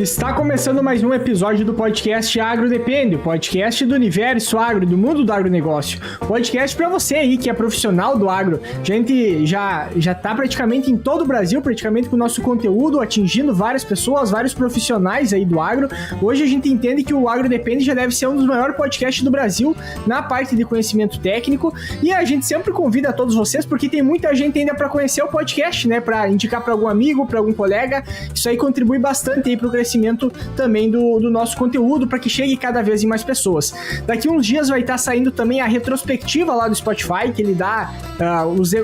Está começando mais um episódio do podcast Agro Depende, o podcast do universo agro, do mundo do agronegócio. Podcast para você aí que é profissional do agro. A gente já está praticamente em todo o Brasil, praticamente com o nosso conteúdo, atingindo várias pessoas, vários profissionais aí do agro. Hoje a gente entende que o Agro Depende já deve ser um dos maiores podcasts do Brasil na parte de conhecimento técnico, e a gente sempre convida a todos vocês, porque tem muita gente ainda para conhecer o podcast, né, para indicar para algum amigo, para algum colega. Isso aí contribui bastante aí para o crescimento também do nosso conteúdo, para que chegue cada vez em mais pessoas. Daqui uns dias vai estar saindo também a retrospectiva lá do Spotify, que ele dá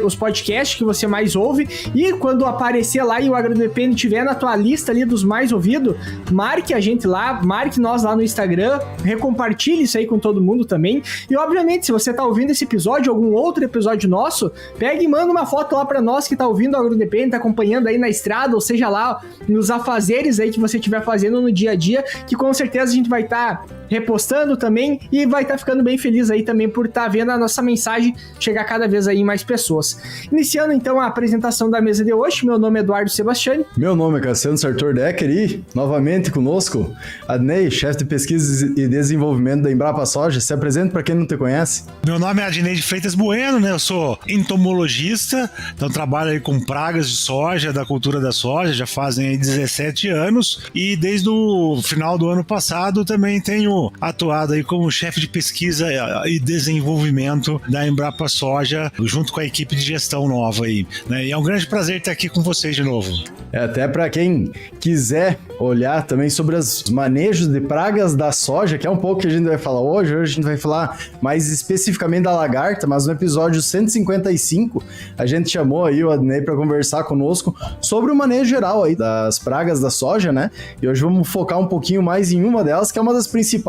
os podcasts que você mais ouve, e quando aparecer lá e o Agro Depende estiver na tua lista ali dos mais ouvidos, marque a gente lá, marque nós lá no Instagram, recompartilhe isso aí com todo mundo também. E obviamente, se você tá ouvindo esse episódio, algum outro episódio nosso, pega e manda uma foto lá para nós que tá ouvindo o Agro Depende, tá acompanhando aí na estrada, ou seja lá, nos afazeres aí que você estiver fazendo no dia a dia, que com certeza a gente vai estar repostando também e vai estar ficando bem feliz aí também por estar vendo a nossa mensagem chegar cada vez aí em mais pessoas. Iniciando então a apresentação da mesa de hoje, meu nome é Eduardo Sebastiani. Meu nome é Cassiano Sartor Decker e, novamente conosco, Adnei, chefe de pesquisa e desenvolvimento da Embrapa Soja. Se apresenta para quem não te conhece. Meu nome é Adnei de Freitas Bueno, né? Eu sou entomologista, então trabalho aí com pragas de soja, da cultura da soja, já fazem aí 17 anos, e desde o final do ano passado também tenho atuado aí como chefe de pesquisa e desenvolvimento da Embrapa Soja, junto com a equipe de gestão nova aí, né? E é um grande prazer estar aqui com vocês de novo. Até para quem quiser olhar também sobre os manejos de pragas da soja, que é um pouco que a gente vai falar hoje. Hoje a gente vai falar mais especificamente da lagarta, mas no episódio 155 a gente chamou aí o Adnei para conversar conosco sobre o manejo geral aí das pragas da soja, né? E hoje vamos focar um pouquinho mais em uma delas, que é uma das principais,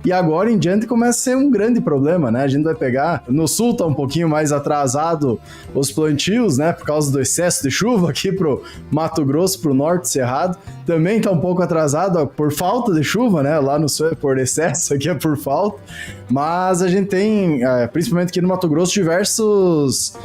e agora em diante começa a ser um grande problema, né? A gente vai pegar, no sul tá um pouquinho mais atrasado os plantios, né? Por causa do excesso de chuva aqui pro Mato Grosso, pro norte Cerrado, também tá um pouco atrasado, ó, por falta de chuva, né? Lá no sul é por excesso, aqui é por falta, mas a gente tem, principalmente aqui no Mato Grosso,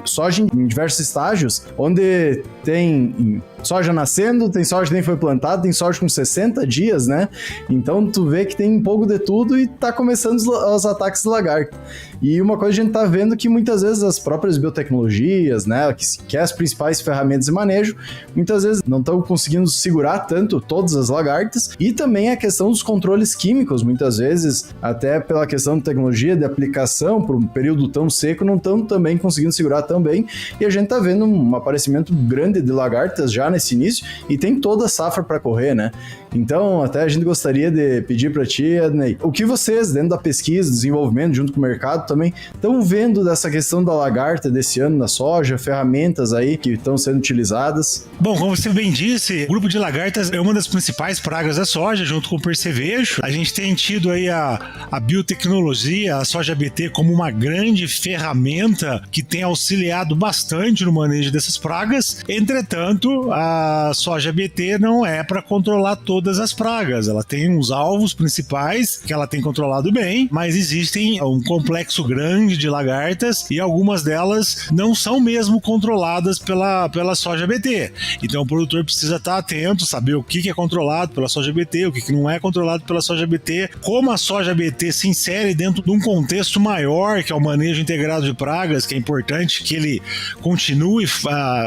soja em diversos estágios, onde tem soja nascendo, tem soja que nem foi plantada, tem soja com 60 dias, né? Então tu vê que tem um pouco de tudo e tá começando os ataques de lagarto. E uma coisa que a gente tá vendo que muitas vezes as próprias biotecnologias, né, que é as principais ferramentas de manejo, muitas vezes não estão conseguindo segurar tanto todas as lagartas, e também a questão dos controles químicos, muitas vezes, até pela questão de tecnologia, de aplicação, por um período tão seco, não estão também conseguindo segurar tão bem, e a gente tá vendo um aparecimento grande de lagartas já nesse início, e tem toda a safra para correr, né? Então, até a gente gostaria de pedir para ti, Adnei, o que vocês, dentro da pesquisa, desenvolvimento, junto com o mercado também, estão vendo dessa questão da lagarta desse ano na soja, ferramentas aí que estão sendo utilizadas? Bom, como você bem disse, o grupo de lagartas é uma das principais pragas da soja, junto com o percevejo. A gente tem tido aí a biotecnologia, a soja BT, como uma grande ferramenta que tem auxiliado bastante no manejo dessas pragas. Entretanto, a soja BT não é para controlar todas as pragas. Ela tem uns alvos principais que ela tem controlado bem, mas existem um complexo grande de lagartas e algumas delas não são mesmo controladas pela soja BT. Então o produtor precisa estar atento, saber o que é controlado pela soja BT, o que não é controlado pela soja BT, como a soja BT se insere dentro de um contexto maior, que é o manejo integrado de pragas, que é importante que ele continue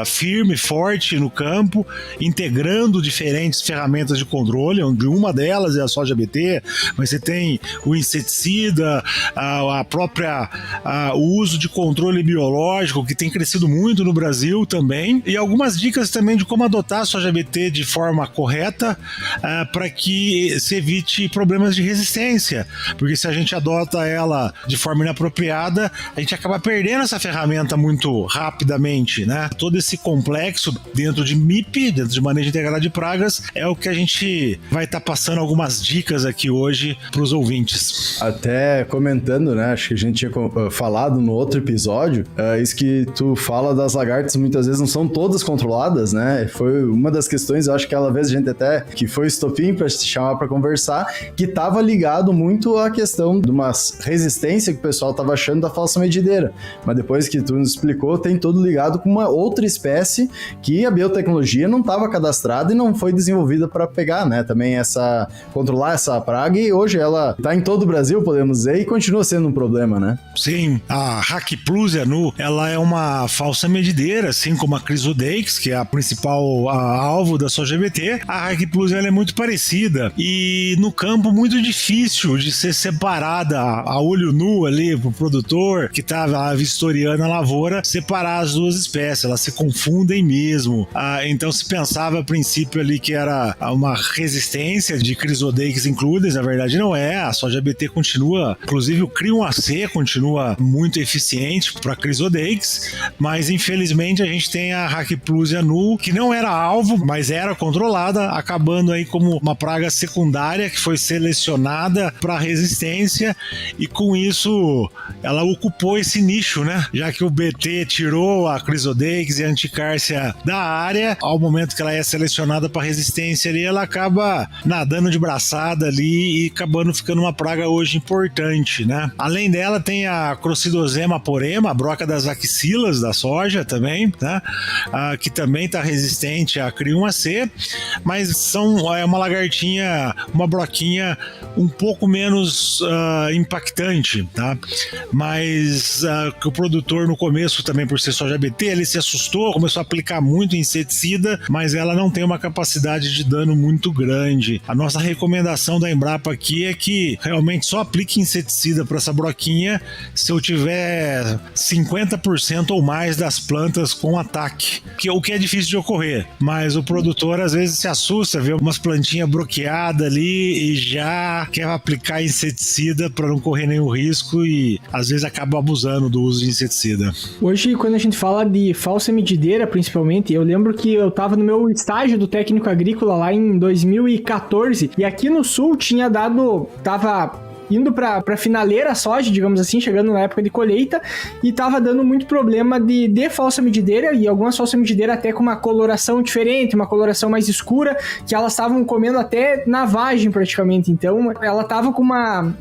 firme, forte no campo, integrando diferentes ferramentas de controle, onde uma delas é a soja BT, mas você tem o inseticida, o uso de controle biológico, que tem crescido muito no Brasil também, e algumas dicas também de como adotar a soja BT de forma correta, para que se evite problemas de resistência, porque se a gente adota ela de forma inapropriada, a gente acaba perdendo essa ferramenta muito rapidamente, né? Todo esse complexo dentro de MIP, dentro de manejo integrado de pragas, é o que a gente vai estar passando algumas dicas aqui hoje para os ouvintes. Até comentando, né? Acho que a gente tinha falado no outro episódio, isso que tu fala das lagartas muitas vezes não são todas controladas, né? Foi uma das questões, eu acho que aquela vez a gente até, que foi estopim pra te chamar pra conversar, que tava ligado muito à questão de uma resistência que o pessoal tava achando da falsa medideira. Mas depois que tu nos explicou, tem todo ligado com uma outra espécie que a biotecnologia não tava cadastrada e não foi desenvolvida para pegar, né? Também controlar essa praga, e hoje ela tá em todo o Brasil, podemos dizer, e continua sendo um problema, né? Sim, a Hackplusia nu, ela é uma falsa medideira, assim como a Chrysodex, que é a principal alvo da soja ABT. A Hackplusia ela é muito parecida e no campo muito difícil de ser separada a olho nu ali pro produtor que tá vistoriando a lavoura, separar as duas espécies, elas se confundem mesmo. Então se pensava a princípio ali que era uma resistência de Chrysodex includes, na verdade não é, a soja ABT continua, inclusive o CRI1AC continua muito eficiente para Chrysodex, mas infelizmente a gente tem a Hackplusia nu, que não era alvo, mas era controlada, acabando aí como uma praga secundária que foi selecionada para resistência, e com isso ela ocupou esse nicho, né? Já que o BT tirou a Chrysodex e a Anticárcia da área, ao momento que ela é selecionada para resistência ali, ela acaba nadando de braçada ali e acabando ficando uma praga hoje importante, né? Além dela tem a Croccidosema porema, a broca das axilas da soja também, né? Que também está resistente à CRI1AC, mas é uma lagartinha, uma broquinha um pouco menos impactante, tá? Mas que o produtor no começo também, por ser soja ABT, ele se assustou, começou a aplicar muito inseticida, mas ela não tem uma capacidade de dano muito grande. A nossa recomendação da Embrapa aqui é que realmente só aplique inseticida para essa broquinha se eu tiver 50% ou mais das plantas com ataque, o que é difícil de ocorrer, mas o produtor às vezes se assusta, vê umas plantinhas broqueadas ali e já quer aplicar inseticida para não correr nenhum risco e às vezes acaba abusando do uso de inseticida. Hoje, quando a gente fala de falsa medideira, principalmente, eu lembro que eu tava no meu estágio do técnico agrícola lá em 2014 e aqui no sul tava indo pra finaleira a soja, digamos assim, chegando na época de colheita, e tava dando muito problema de falsa medideira, e algumas falsas medideiras até com uma coloração diferente, uma coloração mais escura, que elas estavam comendo até na vagem praticamente. Então ela tava com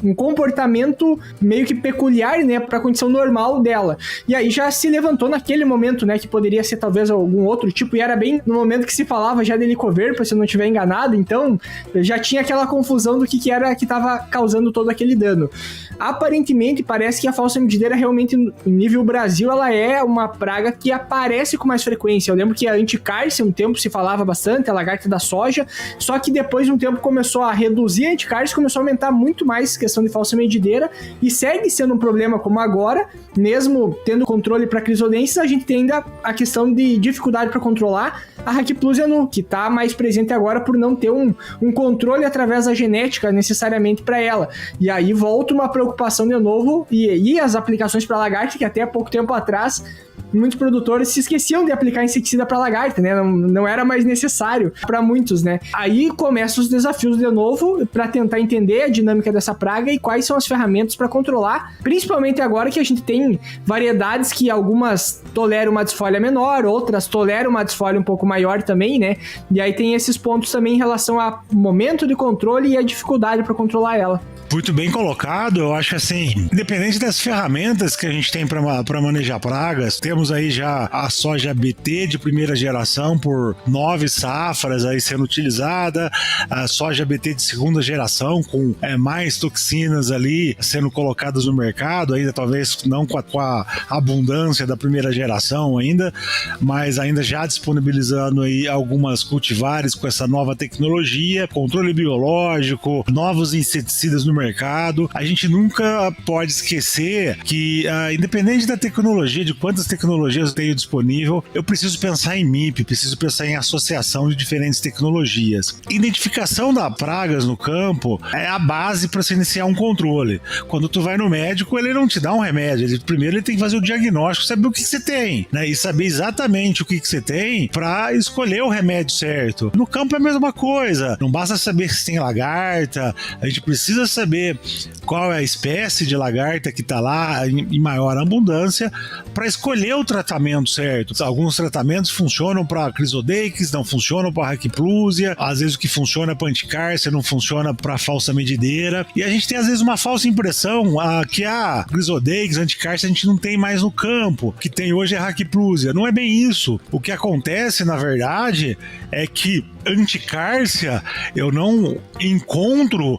um comportamento meio que peculiar, né, pra condição normal dela. E aí já se levantou naquele momento, né, que poderia ser talvez algum outro tipo, e era bem no momento que se falava já de Helicoverpa, se eu não estiver enganado, então já tinha aquela confusão do que era que tava causando todo aquele dano. Aparentemente, parece que a falsa medideira realmente, em nível Brasil, ela é uma praga que aparece com mais frequência. Eu lembro que a Anticárcia, um tempo se falava bastante, a lagarta da soja, só que depois de um tempo começou a reduzir a Anticárcia, começou a aumentar muito mais a questão de falsa medideira, e segue sendo um problema como agora, mesmo tendo controle para Chrysodensis, a gente tem ainda a questão de dificuldade para controlar a Hackplusia nu, que está mais presente agora por não ter um controle através da genética necessariamente para ela. E aí volta uma preocupação de novo, e as aplicações para lagarta, que até pouco tempo atrás muitos produtores se esqueciam de aplicar inseticida para lagarta, né? Não era mais necessário para muitos, né? Aí começam os desafios de novo para tentar entender a dinâmica dessa praga e quais são as ferramentas para controlar, principalmente agora que a gente tem variedades que algumas toleram uma desfolha menor, outras toleram uma desfolha um pouco maior também, né? E aí tem esses pontos também em relação ao momento de controle e a dificuldade para controlar ela. Muito bem colocado, eu acho assim, independente das ferramentas que a gente tem para manejar pragas, temos aí já a soja ABT de primeira geração por 9 safras aí sendo utilizada, a soja ABT de segunda geração com mais toxinas ali sendo colocadas no mercado, ainda talvez não com a abundância da primeira geração ainda, mas ainda já disponibilizando aí algumas cultivares com essa nova tecnologia, controle biológico, novos inseticidas no mercado. A gente nunca pode esquecer que, independente da tecnologia, de quantas tecnologias tecnologias eu tenho disponível, eu preciso pensar em MIP, preciso pensar em associação de diferentes tecnologias. Identificação das pragas no campo é a base para se iniciar um controle. Quando tu vai no médico, ele não te dá um remédio, primeiro ele tem que fazer o diagnóstico, saber o que você tem, né? E saber exatamente o que você tem para escolher o remédio certo. No campo é a mesma coisa, não basta saber se tem lagarta, a gente precisa saber qual é a espécie de lagarta que está lá em maior abundância para escolher o tratamento certo. Alguns tratamentos funcionam para Crisodeix, não funcionam para Raciplusia, às vezes o que funciona para anticárcia não funciona para falsa medideira, e a gente tem às vezes uma falsa impressão que a Crisodeix, anticárcia a gente não tem mais no campo, que tem hoje é Raciplusia. Não é bem isso. O que acontece, na verdade, é que anticárcia eu não encontro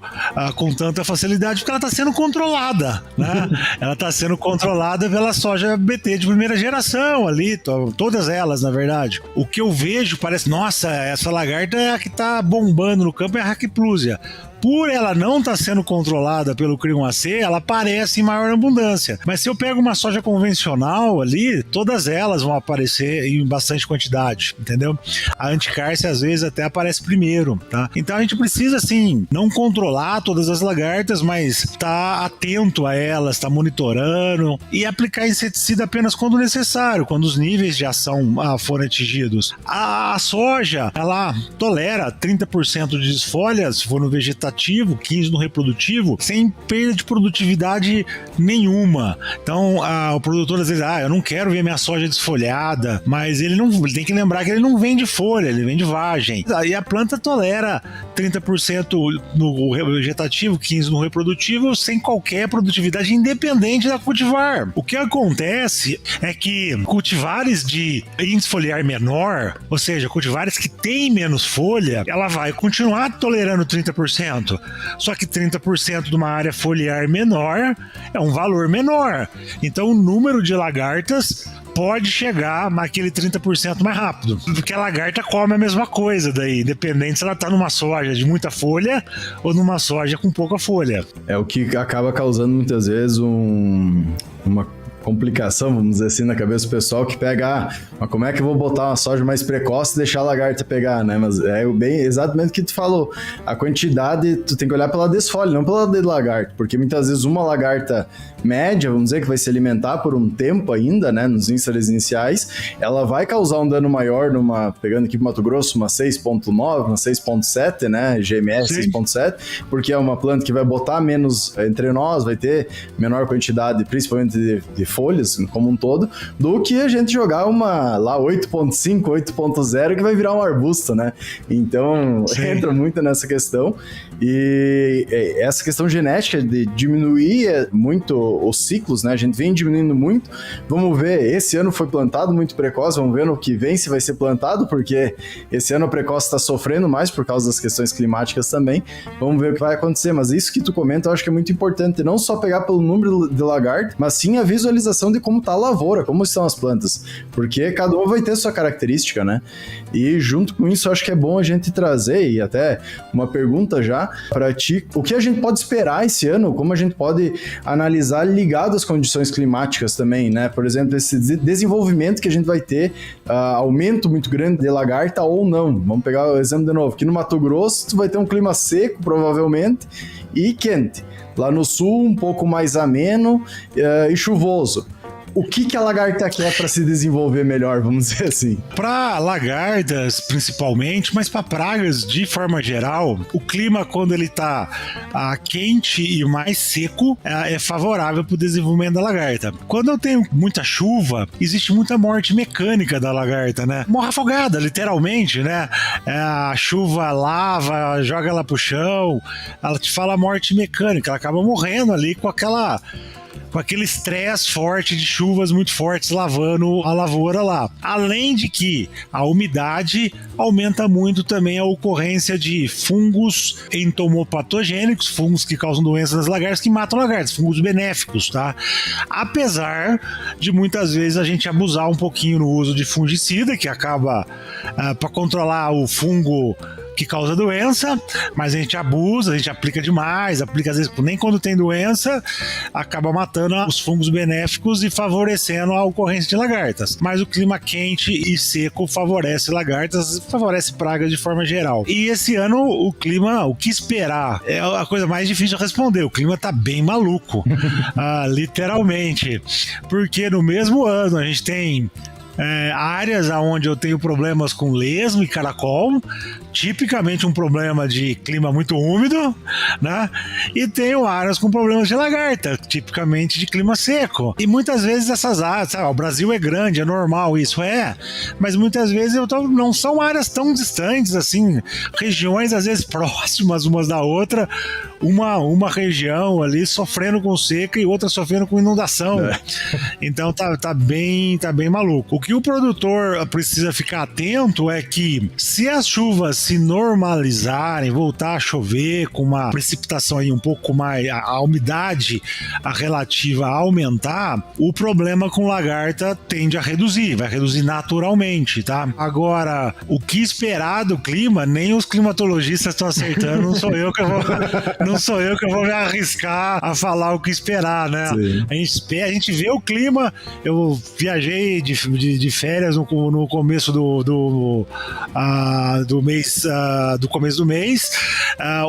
com tanta facilidade porque ela está sendo controlada, né? Ela está sendo controlada pela soja BT de primeira geração ali, todas elas, na verdade. O que eu vejo parece, nossa, essa lagarta é a que está bombando no campo, é a Raciplusia. Por ela não estar sendo controlada pelo Crium AC, ela aparece em maior abundância. Mas se eu pego uma soja convencional ali, todas elas vão aparecer em bastante quantidade, entendeu? A anticárcia às vezes até aparece primeiro, tá? Então a gente precisa, assim, não controlar todas as lagartas, mas estar atento a elas, estar monitorando e aplicar inseticida apenas quando necessário, quando os níveis de ação forem atingidos. A soja, ela tolera 30% de desfolha, se for no vegetativo, 15% no reprodutivo, sem perda de produtividade nenhuma. Então, o produtor às vezes, eu não quero ver minha soja desfolhada, mas ele tem que lembrar que ele não vem de folha, ele vem de vagem. Aí a planta tolera 30% no vegetativo, 15% no reprodutivo, sem qualquer produtividade, independente da cultivar. O que acontece é que cultivares de índice foliar menor, ou seja, cultivares que têm menos folha, ela vai continuar tolerando 30%. Só que 30% de uma área foliar menor é um valor menor. Então o número de lagartas pode chegar naquele 30% mais rápido. Porque a lagarta come a mesma coisa daí, independente se ela tá numa soja de muita folha ou numa soja com pouca folha. É o que acaba causando muitas vezes uma complicação, vamos dizer assim, na cabeça do pessoal que pega, mas como é que eu vou botar uma soja mais precoce e deixar a lagarta pegar, né? Mas é bem exatamente o que tu falou. A quantidade, tu tem que olhar pela desfolha, não pela de lagarta, porque muitas vezes uma lagarta média, vamos dizer, que vai se alimentar por um tempo ainda, né, nos ínsares iniciais, ela vai causar um dano maior pegando aqui pro Mato Grosso, uma 6.9, uma 6.7, né, GMS 6.7, porque é uma planta que vai botar menos entre nós, vai ter menor quantidade, principalmente de folhas, como um todo, do que a gente jogar uma lá 8.5, 8.0, que vai virar um arbusto, né? Então, entra muito nessa questão. E essa questão genética de diminuir muito os ciclos, né? A gente vem diminuindo muito. Vamos ver, esse ano foi plantado muito precoce, vamos ver no que vem se vai ser plantado, porque esse ano a precoce está sofrendo mais por causa das questões climáticas também. Vamos ver o que vai acontecer, mas isso que tu comenta eu acho que é muito importante, não só pegar pelo número de lagarto, mas sim a visualização de como está a lavoura, como estão as plantas, porque cada uma vai ter sua característica, né? E junto com isso eu acho que é bom a gente trazer, e até uma pergunta já para ti, o que a gente pode esperar esse ano, como a gente pode analisar ligado às condições climáticas também, né? Por exemplo, esse desenvolvimento que a gente vai ter, aumento muito grande de lagarta ou não. Vamos pegar o exemplo de novo. Aqui no Mato Grosso, tu vai ter um clima seco, provavelmente, e quente. Lá no sul, um pouco mais ameno e chuvoso. O que a lagarta quer para se desenvolver melhor, vamos dizer assim? Para lagartas, principalmente, mas para pragas de forma geral, o clima, quando ele está quente e mais seco, é favorável para o desenvolvimento da lagarta. Quando eu tenho muita chuva, existe muita morte mecânica da lagarta, né? Morre afogada, literalmente, né? A chuva lava, joga ela pro chão, ela te fala morte mecânica, ela acaba morrendo ali com aquele estresse forte de chuvas muito fortes lavando a lavoura lá. Além de que a umidade aumenta muito também a ocorrência de fungos entomopatogênicos, fungos que causam doenças nas lagartas, que matam lagartas, fungos benéficos, tá? Apesar de muitas vezes a gente abusar um pouquinho no uso de fungicida, que acaba para controlar o fungo que causa doença, mas a gente abusa, a gente aplica demais, aplica às vezes nem quando tem doença, acaba matando os fungos benéficos e favorecendo a ocorrência de lagartas. Mas o clima quente e seco favorece lagartas, favorece pragas de forma geral. E esse ano o clima, o que esperar? É a coisa mais difícil de responder. O clima tá bem maluco, literalmente, porque no mesmo ano a gente tem áreas onde eu tenho problemas com lesma e caracol, tipicamente um problema de clima muito úmido, né? E tenho áreas com problemas de lagarta, tipicamente de clima seco. E muitas vezes essas áreas, sabe, o Brasil é grande, é normal, isso mas muitas vezes não são áreas tão distantes assim, regiões às vezes próximas umas da outra, uma região ali sofrendo com seca e outra sofrendo com inundação. Então tá bem maluco. O que o produtor precisa ficar atento é que se as chuvas se normalizarem, voltar a chover com uma precipitação aí um pouco mais, a umidade relativa a aumentar, o problema com lagarta tende a reduzir, vai reduzir naturalmente, tá? Agora, o que esperar do clima, nem os climatologistas estão acertando, não sou eu que vou me arriscar a falar o que esperar, né? A gente vê o clima. Eu viajei de férias no começo do começo do mês,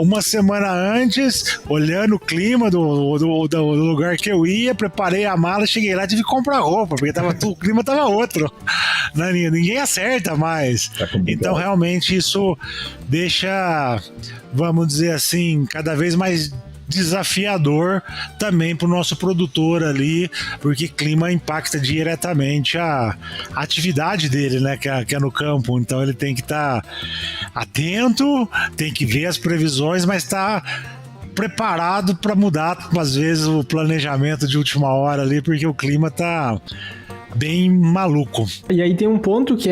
uma semana antes, olhando o clima do lugar que eu ia, preparei a mala, cheguei lá e tive que comprar roupa, porque o clima tava outro. Ninguém acerta mais. Então, realmente, isso deixa, vamos dizer assim, cada vez mais desafiador também para o nosso produtor ali, porque clima impacta diretamente a atividade dele, né, que é no campo. Então ele tem que estar atento, tem que ver as previsões, mas preparado para mudar às vezes o planejamento de última hora ali, porque o clima tá bem maluco. E aí tem um ponto que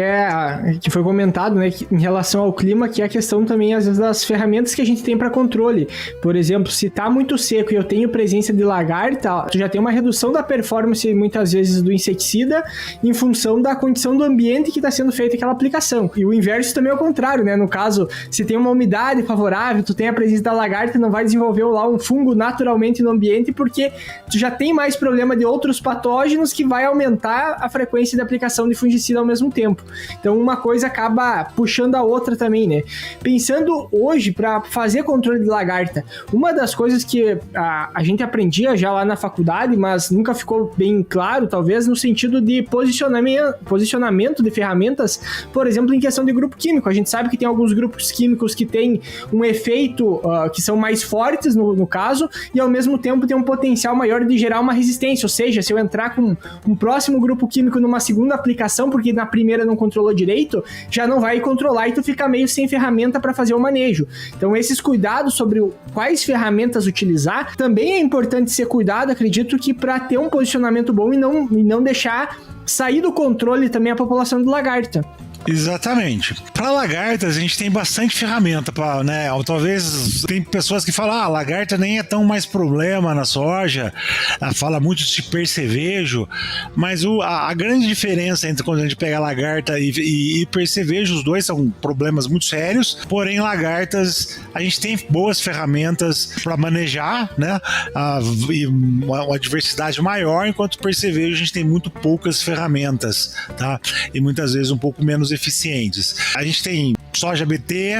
foi comentado, né, em relação ao clima, que é a questão também, às vezes, das ferramentas que a gente tem para controle. Por exemplo, se tá muito seco e eu tenho presença de lagarta, tu já tem uma redução da performance, muitas vezes, do inseticida em função da condição do ambiente que está sendo feita aquela aplicação. E o inverso também é o contrário, né? No caso, se tem uma umidade favorável, tu tem a presença da lagarta, não vai desenvolver lá um fungo naturalmente no ambiente, porque tu já tem mais problema de outros patógenos que vai aumentar a frequência de aplicação de fungicida ao mesmo tempo. Então uma coisa acaba puxando a outra também, né? Pensando hoje para fazer controle de lagarta, uma das coisas que a gente aprendia já lá na faculdade, mas nunca ficou bem claro, talvez, no sentido de posicionamento de ferramentas, por exemplo, em questão de grupo químico. A gente sabe que tem alguns grupos químicos que têm um efeito que são mais fortes no caso, e ao mesmo tempo tem um potencial maior de gerar uma resistência, ou seja, se eu entrar com um próximo grupo químico numa segunda aplicação, porque na primeira não controlou direito, já não vai controlar e tu fica meio sem ferramenta para fazer o manejo. Então esses cuidados sobre quais ferramentas utilizar, também é importante ser cuidado, acredito que para ter um posicionamento bom e não deixar sair do controle também a população de lagarta. Exatamente. Para lagartas, a gente tem bastante ferramenta, né? Talvez tem pessoas que falam, lagarta nem é tão mais problema na soja, fala muito de percevejo, mas a grande diferença entre quando a gente pega lagarta e percevejo, os dois são problemas muito sérios, porém lagartas, a gente tem boas ferramentas para manejar, né? E uma diversidade maior, enquanto percevejo a gente tem muito poucas ferramentas, tá? E muitas vezes um pouco menos eficientes. A gente tem soja BT,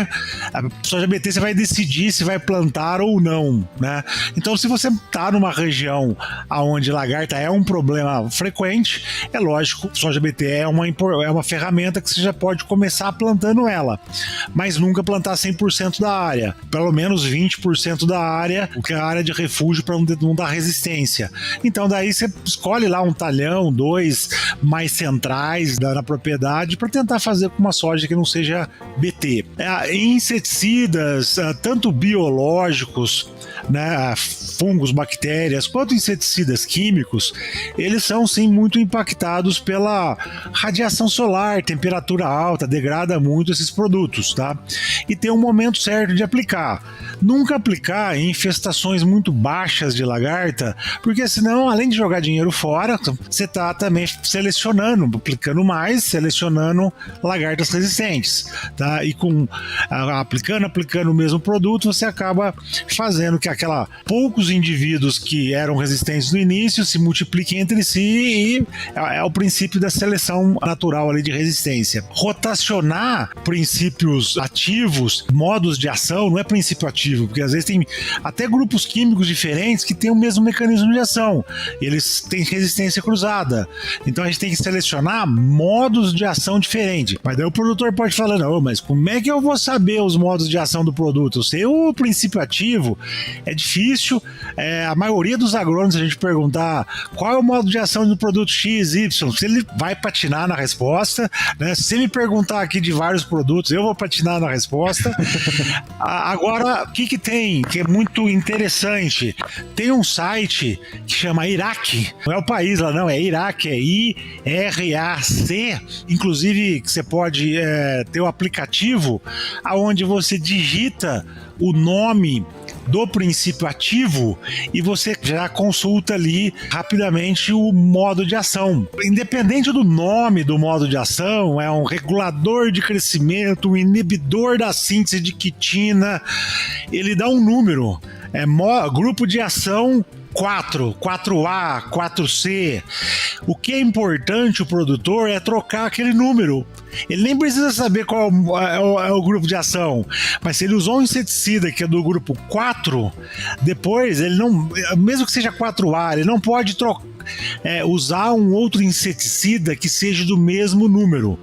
a soja BT você vai decidir se vai plantar ou não, né? Então, se você está numa região onde lagarta é um problema frequente, é lógico, soja BT é uma ferramenta que você já pode começar plantando ela, mas nunca plantar 100% da área, pelo menos 20% da área, o que é a área de refúgio para não dar resistência. Então, daí você escolhe lá um talhão, 2 mais centrais na propriedade para tentar fazer com uma soja que não seja BT. Inseticidas, tanto biológicos, né, fungos, bactérias, quanto inseticidas químicos, eles são sim muito impactados pela radiação solar, temperatura alta, degrada muito esses produtos, tá? E tem um momento certo de aplicar. Nunca aplicar em infestações muito baixas de lagarta, porque senão, além de jogar dinheiro fora, você está também selecionando, aplicando mais, selecionando lagartas resistentes, tá? e aplicando o mesmo produto, você acaba fazendo que poucos indivíduos que eram resistentes no início se multipliquem entre si, e é o princípio da seleção natural ali de resistência. Rotacionar princípios ativos, modos de ação, não é princípio ativo, porque às vezes tem até grupos químicos diferentes que têm o mesmo mecanismo de ação, eles têm resistência cruzada, então a gente tem que selecionar modos de ação diferentes. Mas daí o produtor pode falar, não, mas como é que eu vou saber os modos de ação do produto? Eu sei o princípio ativo, é difícil. A maioria dos agrônomos, se a gente perguntar qual é o modo de ação do produto X, Y, se ele vai patinar na resposta, né? Se me perguntar aqui de vários produtos, eu vou patinar na resposta. Agora, o que tem, que é muito interessante? Tem um site que chama IRAC, não é o país lá não, é IRAC, é IRAC, inclusive que você pode ter o aplicativo onde você digita o nome do princípio ativo e você já consulta ali rapidamente o modo de ação. Independente do nome do modo de ação, é um regulador de crescimento, um inibidor da síntese de quitina, ele dá um número, grupo de ação 4A, 4C. O que é importante o produtor é trocar aquele número. Ele nem precisa saber qual é o grupo de ação, mas se ele usou um inseticida que é do grupo 4, depois ele não, mesmo que seja 4A, ele não pode usar um outro inseticida que seja do mesmo número.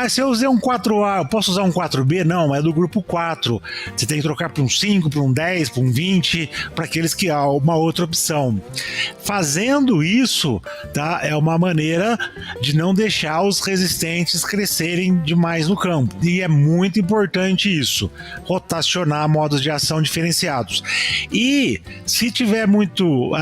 Se eu usei um 4A, eu posso usar um 4B? Não, é do grupo 4. Você tem que trocar para um 5, para um 10, para um 20, para aqueles que há uma outra opção. Fazendo isso, tá, é uma maneira de não deixar os resistentes crescerem demais no campo. E é muito importante isso, rotacionar modos de ação diferenciados. E se tiver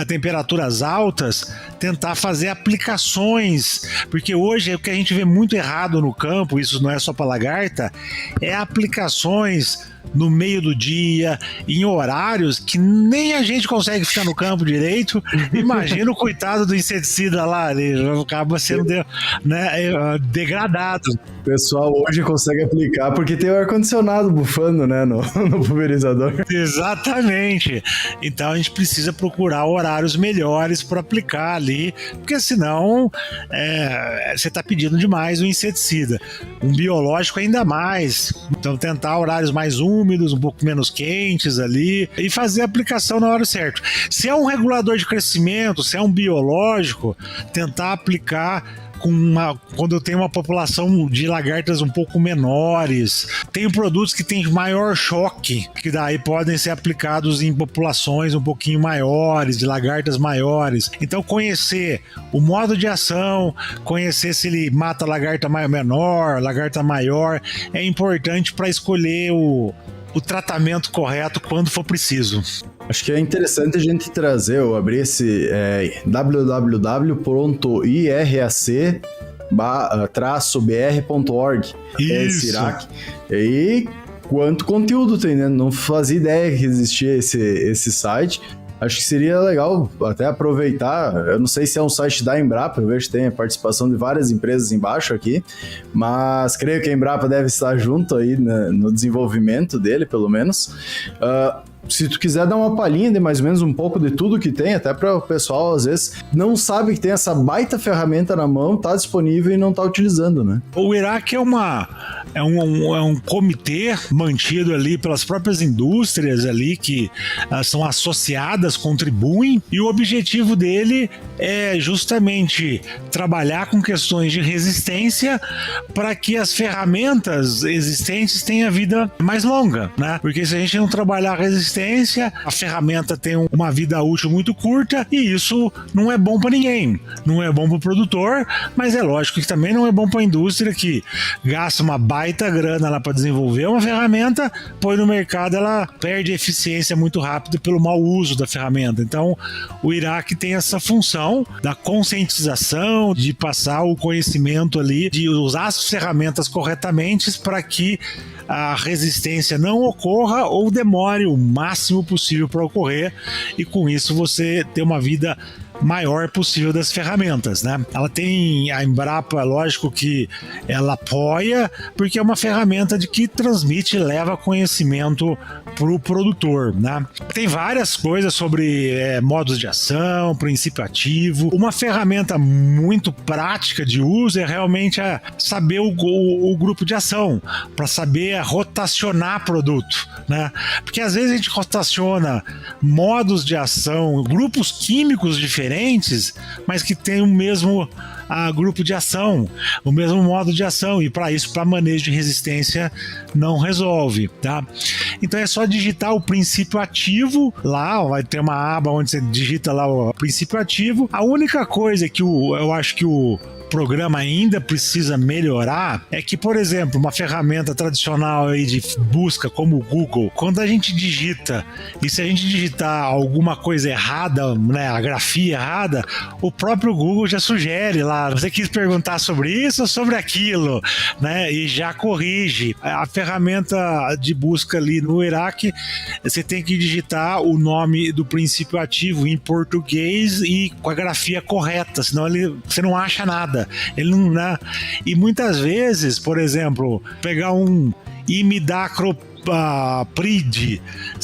temperaturas altas, tentar fazer aplicações, porque hoje o que a gente vê muito errado no campo, isso não é só para lagarta, é aplicações no meio do dia, em horários que nem a gente consegue ficar no campo direito. Imagina o coitado do inseticida lá, ele acaba sendo degradado. O pessoal hoje consegue aplicar porque tem o ar-condicionado bufando, né, no pulverizador. Exatamente. Então a gente precisa procurar horários melhores para aplicar ali, porque senão você está pedindo demais o inseticida. Um biológico ainda mais. Então tentar horários mais úmidos, um pouco menos quentes ali, e fazer a aplicação na hora certa. Se é um regulador de crescimento, se é um biológico, tentar aplicar quando eu tenho uma população de lagartas um pouco menores. Tem produtos que têm maior choque, que daí podem ser aplicados em populações um pouquinho maiores, de lagartas maiores. Então conhecer o modo de ação, conhecer se ele mata lagarta menor, lagarta maior, é importante para escolher o tratamento correto quando for preciso. Acho que é interessante a gente trazer, eu abri esse www.irac-br.org, esse IRAC, e quanto conteúdo tem, né? Não fazia ideia que existia esse site. Acho que seria legal até aproveitar, eu não sei se é um site da Embrapa, eu vejo que tem a participação de várias empresas embaixo aqui, mas creio que a Embrapa deve estar junto aí no desenvolvimento dele, pelo menos. Se tu quiser dar uma palhinha de mais ou menos um pouco de tudo que tem, até para o pessoal às vezes não sabe que tem essa baita ferramenta na mão, tá disponível e não tá utilizando, né? O IRAC é um comitê mantido ali pelas próprias indústrias ali que são associadas, contribuem, e o objetivo dele é justamente trabalhar com questões de resistência para que as ferramentas existentes tenham vida mais longa, né? Porque se a gente não trabalhar a resistência, a ferramenta tem uma vida útil muito curta e isso não é bom para ninguém. Não é bom para o produtor, mas é lógico que também não é bom para a indústria que gasta uma baita grana lá para desenvolver uma ferramenta, põe no mercado, ela perde eficiência muito rápido pelo mau uso da ferramenta. Então, o IRAC tem essa função da conscientização, de passar o conhecimento ali, de usar as ferramentas corretamente para que a resistência não ocorra ou demore o máximo possível para ocorrer, e com isso você ter uma vida maior possível das ferramentas, né? Ela tem a Embrapa, lógico que ela apoia, porque é uma ferramenta de que transmite e leva conhecimento para o produtor, né? Tem várias coisas sobre modos de ação, princípio ativo. Uma ferramenta muito prática de uso é realmente saber o grupo de ação, para saber rotacionar produto, né? Porque às vezes a gente rotaciona modos de ação, grupos químicos diferentes, mas que tem o mesmo grupo de ação, o mesmo modo de ação, e para isso, para manejo de resistência, não resolve, tá? Então é só digitar o princípio ativo lá, vai ter uma aba onde você digita lá o princípio ativo. A única coisa que eu acho que o programa ainda precisa melhorar é que, por exemplo, uma ferramenta tradicional aí de busca como o Google, quando a gente digita, e se a gente digitar alguma coisa errada, né, a grafia errada, o próprio Google já sugere lá, você quis perguntar sobre isso ou sobre aquilo, né, e já corrige. A ferramenta de busca ali no Iraque, você tem que digitar o nome do princípio ativo em português e com a grafia correta, senão você não acha nada. Ele não dá. E muitas vezes, por exemplo, pegar um imidacloprid,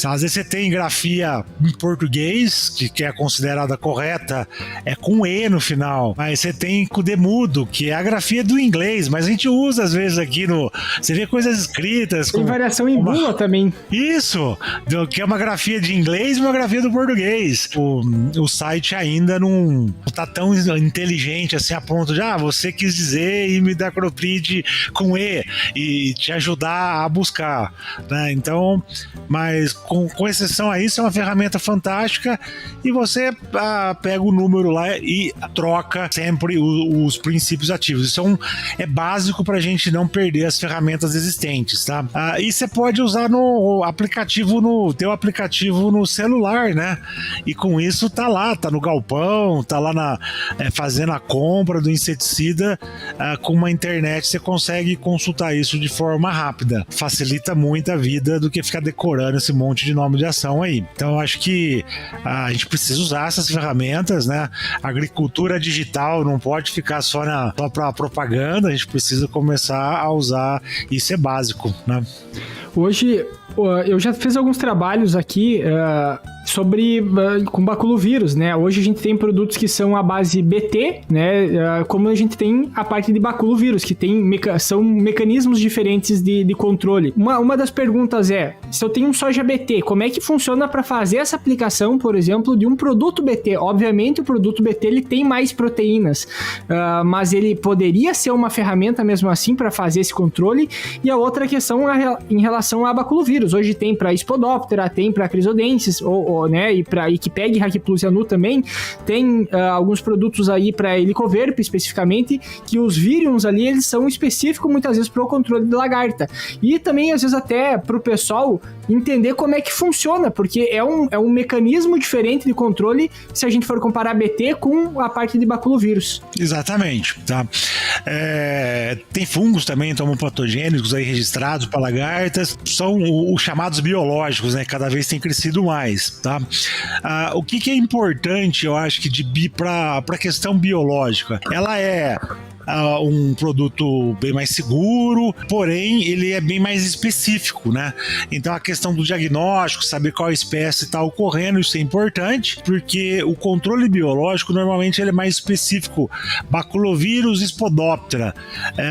às vezes você tem grafia em português, que é considerada correta, é com E no final, mas você tem com D mudo, que é a grafia do inglês, mas a gente usa às vezes aqui você vê coisas escritas tem variação em bula também. Isso, que é uma grafia de inglês e uma grafia do português. O site ainda não tá tão inteligente assim a ponto de você quis dizer imidacloprid com E te ajudar a buscar, né? Então, mas com exceção a isso, é uma ferramenta fantástica, e você pega o número lá e troca sempre os princípios ativos. Isso é básico para a gente não perder as ferramentas existentes, tá? E você pode usar no teu aplicativo no celular, né? E com isso tá no galpão, tá lá fazendo a compra do inseticida, com uma internet você consegue consultar isso de forma rápida. Facilita muito a vida do que ficar decorando esse monte de nome de ação aí. Então eu acho que a gente precisa usar essas ferramentas, né? A agricultura digital não pode ficar só para propaganda, a gente precisa começar a usar, isso é básico, né? Hoje, eu já fiz alguns trabalhos aqui com baculovírus, né? Hoje a gente tem produtos que são a base BT, né? Como a gente tem a parte de baculovírus, que são mecanismos diferentes de controle. Uma das perguntas é, se eu tenho um soja BT, como é que funciona para fazer essa aplicação, por exemplo, de um produto BT? Obviamente o produto BT ele tem mais proteínas, mas ele poderia ser uma ferramenta mesmo assim para fazer esse controle. E a outra questão em relação a baculovírus. Hoje tem para Spodoptera, tem para Crisodensis, né, e para Equipeg e Hackplus também, tem alguns produtos aí para Helicoverpa especificamente, que os vírions ali, eles são específicos muitas vezes para o controle de lagarta. E também, às vezes, até para o pessoal entender como é que funciona, porque é um mecanismo diferente de controle se a gente for comparar BT com a parte de baculovírus. Exatamente, tá? Tem fungos também, patogênicos aí registrados para lagartas, são os chamados biológicos, né? Cada vez tem crescido mais, tá? O que é importante, eu acho que para a questão biológica, ela é um produto bem mais seguro, porém ele é bem mais específico, né? Então a questão do diagnóstico, saber qual espécie está ocorrendo, isso é importante, porque o controle biológico normalmente ele é mais específico. Baculovírus, Spodoptera,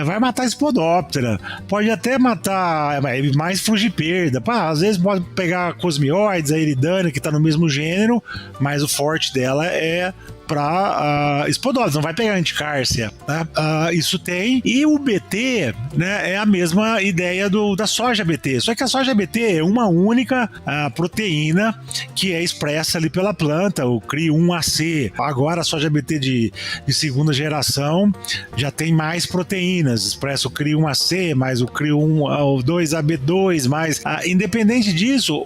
vai matar Spodoptera, pode até matar mais frugiperda, às vezes pode pegar Cosmioides, a Eridana, que está no mesmo gênero, mas o forte dela é para Spodoptera, não vai pegar anticárcia, né? Isso tem. E o BT, né, é a mesma ideia da soja BT, só que a soja BT é uma única proteína que é expressa ali pela planta, o CRI1AC. Agora a soja BT de segunda geração já tem mais proteínas, expressa o CRI1AC, mais o CRI2AB2, mais independente disso,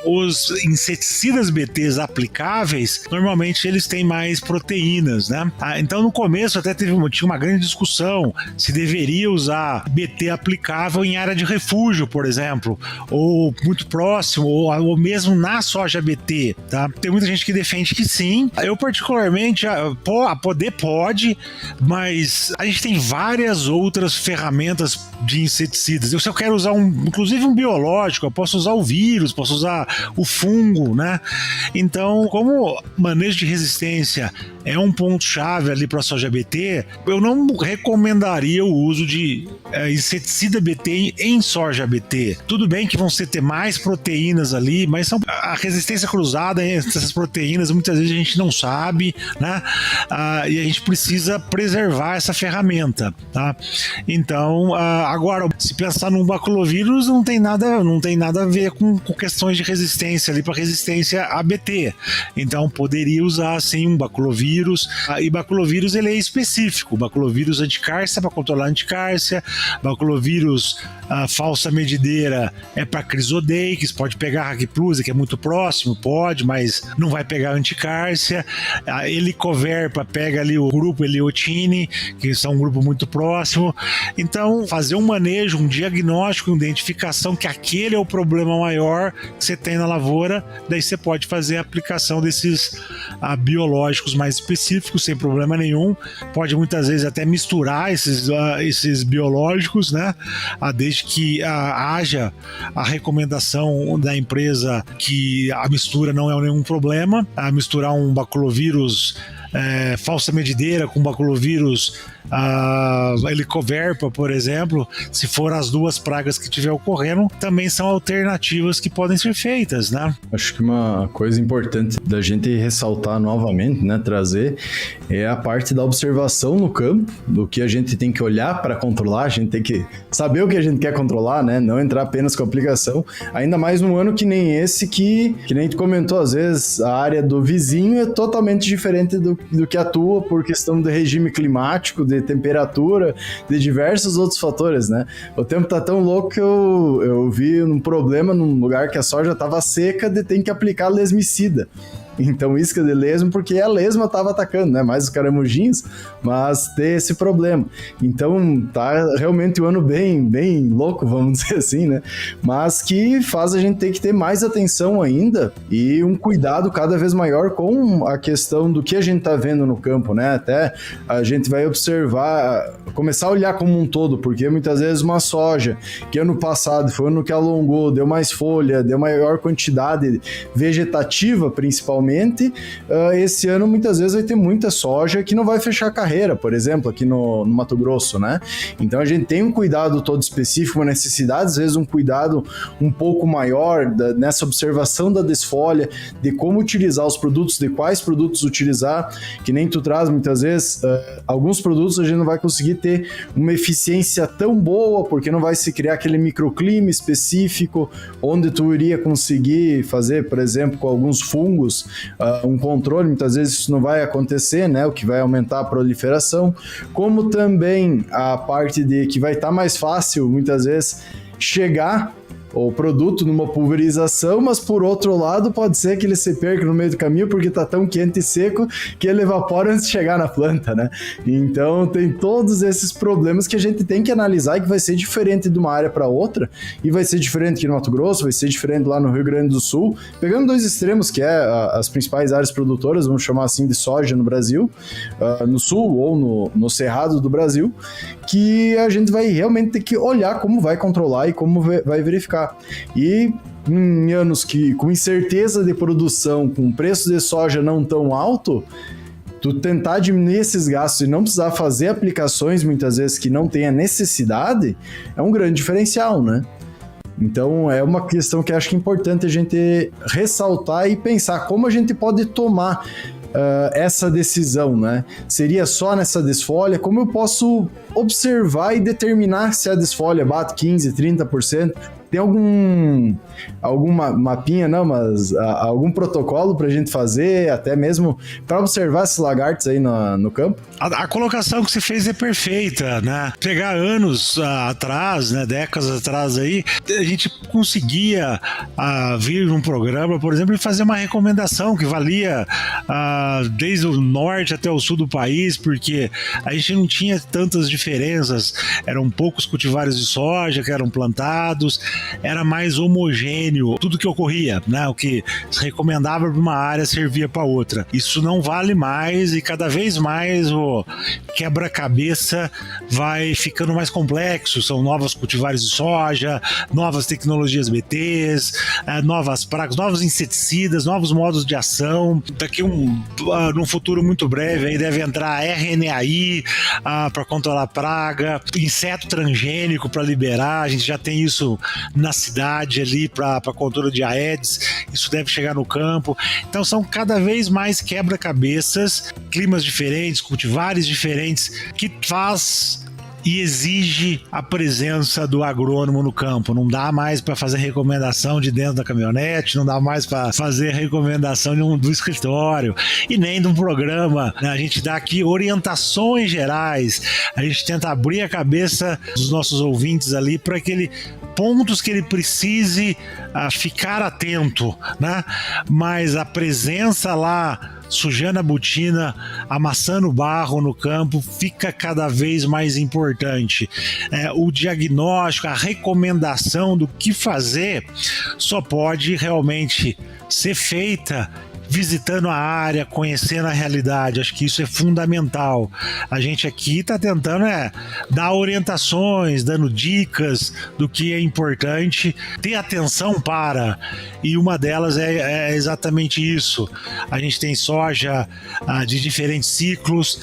os inseticidas BTs aplicáveis, normalmente eles têm mais mais proteínas, né? Então, no começo até tinha uma grande discussão se deveria usar BT aplicável em área de refúgio, por exemplo, ou muito próximo, ou mesmo na soja BT, tá? Tem muita gente que defende que sim. Eu, particularmente, pode, mas a gente tem várias outras ferramentas de inseticidas. Se eu quero usar inclusive um biológico, eu posso usar o vírus, posso usar o fungo, né? Então, como manejo de resistência é um ponto-chave ali para a soja BT, eu não recomendaria o uso de inseticida BT em soja BT. Tudo bem que vão ter mais proteínas ali, mas a resistência cruzada entre essas proteínas muitas vezes a gente não sabe, né? E a gente precisa preservar essa ferramenta, tá? Então, agora, se pensar num baculovírus, não tem nada a ver com questões de resistência ali para resistência a BT. Então, poderia usar sim um baculovírus. E baculovírus ele é específico. Baculovírus anticárcia para controlar anticárcia. Baculovírus falsa medideira é para Crisodeix, pode pegar Raquiplusa, que é muito próximo, pode, mas não vai pegar anticárcia. A Helicoverpa pega ali o grupo Heliotine, que são um grupo muito próximo. Então, fazer um manejo, um diagnóstico, uma identificação que aquele é o problema maior que você tem na lavoura, daí você pode fazer a aplicação desses biológicos mais específicos sem problema nenhum. Pode muitas vezes até misturar esses biológicos, né? Desde que haja a recomendação da empresa que a mistura não é nenhum problema. Misturar um baculovírus falsa medideira com baculovírus Helicoverpa, por exemplo, se for as duas pragas que estiver ocorrendo, também são alternativas que podem ser feitas, né? Acho que uma coisa importante da gente ressaltar novamente, né, trazer, é a parte da observação no campo, do que a gente tem que olhar para controlar, a gente tem que saber o que a gente quer controlar, né, não entrar apenas com a aplicação, ainda mais num ano que nem esse, que nem tu comentou, às vezes a área do vizinho é totalmente diferente do que atua por questão do regime climático, de temperatura, de diversos outros fatores, né? O tempo tá tão louco que eu vi um problema num lugar que a soja tava seca de ter que aplicar lesmicida. Então, isca de lesma, porque a lesma estava atacando, né? Mais os caramujinhos, mas ter esse problema. Então, tá realmente um ano bem, bem louco, vamos dizer assim, né? Mas que faz a gente ter que ter mais atenção ainda e um cuidado cada vez maior com a questão do que a gente tá vendo no campo, né? Até a gente vai observar, começar a olhar como um todo, porque muitas vezes uma soja que ano passado foi o ano que alongou, deu mais folha, deu maior quantidade vegetativa, principalmente, esse ano muitas vezes vai ter muita soja que não vai fechar a carreira, por exemplo, aqui no Mato Grosso, né? Então a gente tem um cuidado todo específico, uma necessidade, às vezes um cuidado um pouco maior nessa observação da desfolha, de como utilizar os produtos, de quais produtos utilizar, que nem tu traz muitas vezes, alguns produtos a gente não vai conseguir ter uma eficiência tão boa, porque não vai se criar aquele microclima específico, onde tu iria conseguir fazer, por exemplo, com alguns fungos, um controle, muitas vezes isso não vai acontecer, né, o que vai aumentar a proliferação, como também a parte de que vai estar mais fácil, muitas vezes, chegar o produto numa pulverização, mas por outro lado pode ser que ele se perca no meio do caminho porque tá tão quente e seco que ele evapora antes de chegar na planta, né? Então tem todos esses problemas que a gente tem que analisar e que vai ser diferente de uma área para outra, e vai ser diferente aqui no Mato Grosso, vai ser diferente lá no Rio Grande do Sul, pegando dois extremos que é as principais áreas produtoras, vamos chamar assim, de soja no Brasil, no sul ou no cerrado do Brasil, que a gente vai realmente ter que olhar como vai controlar e como vai verificar. E em anos que com incerteza de produção, com preço de soja não tão alto, tu tentar diminuir esses gastos e não precisar fazer aplicações muitas vezes que não tenha necessidade, é um grande diferencial, né? Então é uma questão que acho que é importante a gente ressaltar e pensar como a gente pode tomar essa decisão, né? Seria só nessa desfolha? Como eu posso observar e determinar se a desfolha bate 15%, 30%? Tem algum mapinha, não, mas algum protocolo pra gente fazer, até mesmo para observar esses lagartos aí no campo? A colocação que você fez é perfeita, né? Pegar anos atrás, né, décadas atrás aí, a gente conseguia vir num programa, por exemplo, e fazer uma recomendação que valia desde o norte até o sul do país, porque a gente não tinha tantas diferenças, eram poucos cultivares de soja que eram plantados, era mais homogêneo tudo que ocorria, né? O que se recomendava para uma área servia para outra. Isso não vale mais e cada vez mais o quebra-cabeça vai ficando mais complexo. São novos cultivares de soja, novas tecnologias BTs, novas pragas, novos inseticidas, novos modos de ação. Daqui num futuro muito breve aí deve entrar RNAi para controlar praga, inseto transgênico para liberar. A gente já tem isso na cidade ali para controle de Aedes. Isso deve chegar no campo. Então são cada vez mais quebra-cabeças, climas diferentes, cultivares diferentes, que faz e exige a presença do agrônomo no campo. Não dá mais para fazer recomendação de dentro da caminhonete, não dá mais para fazer recomendação do escritório e nem de um programa. A gente dá aqui orientações gerais, a gente tenta abrir a cabeça dos nossos ouvintes ali para pontos que ele precise ficar atento, né? Mas a presença lá, sujando a botina, amassando o barro no campo, fica cada vez mais importante. O diagnóstico, a recomendação do que fazer só pode realmente ser feita visitando a área, conhecendo a realidade. Acho que isso é fundamental. A gente aqui está tentando dar orientações, dando dicas do que é importante, ter atenção para, e uma delas é exatamente isso. A gente tem soja de diferentes ciclos,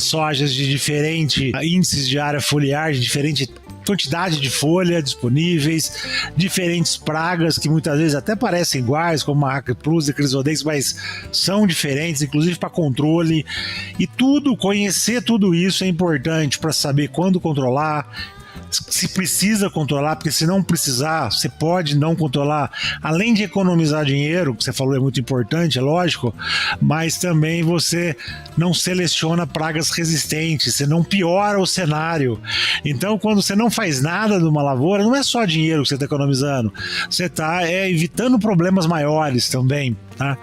sojas de diferentes índices de área foliar, de diferente quantidade de folha disponíveis, diferentes pragas que muitas vezes até parecem iguais, como a Plus e Crisodex, mas são diferentes, inclusive para controle. E conhecer tudo isso é importante para saber quando controlar, se precisa controlar, porque se não precisar, você pode não controlar, além de economizar dinheiro, que você falou é muito importante, é lógico, mas também você não seleciona pragas resistentes, você não piora o cenário. Então, quando você não faz nada numa lavoura, não é só dinheiro que você está economizando, você está evitando problemas maiores também. Tá?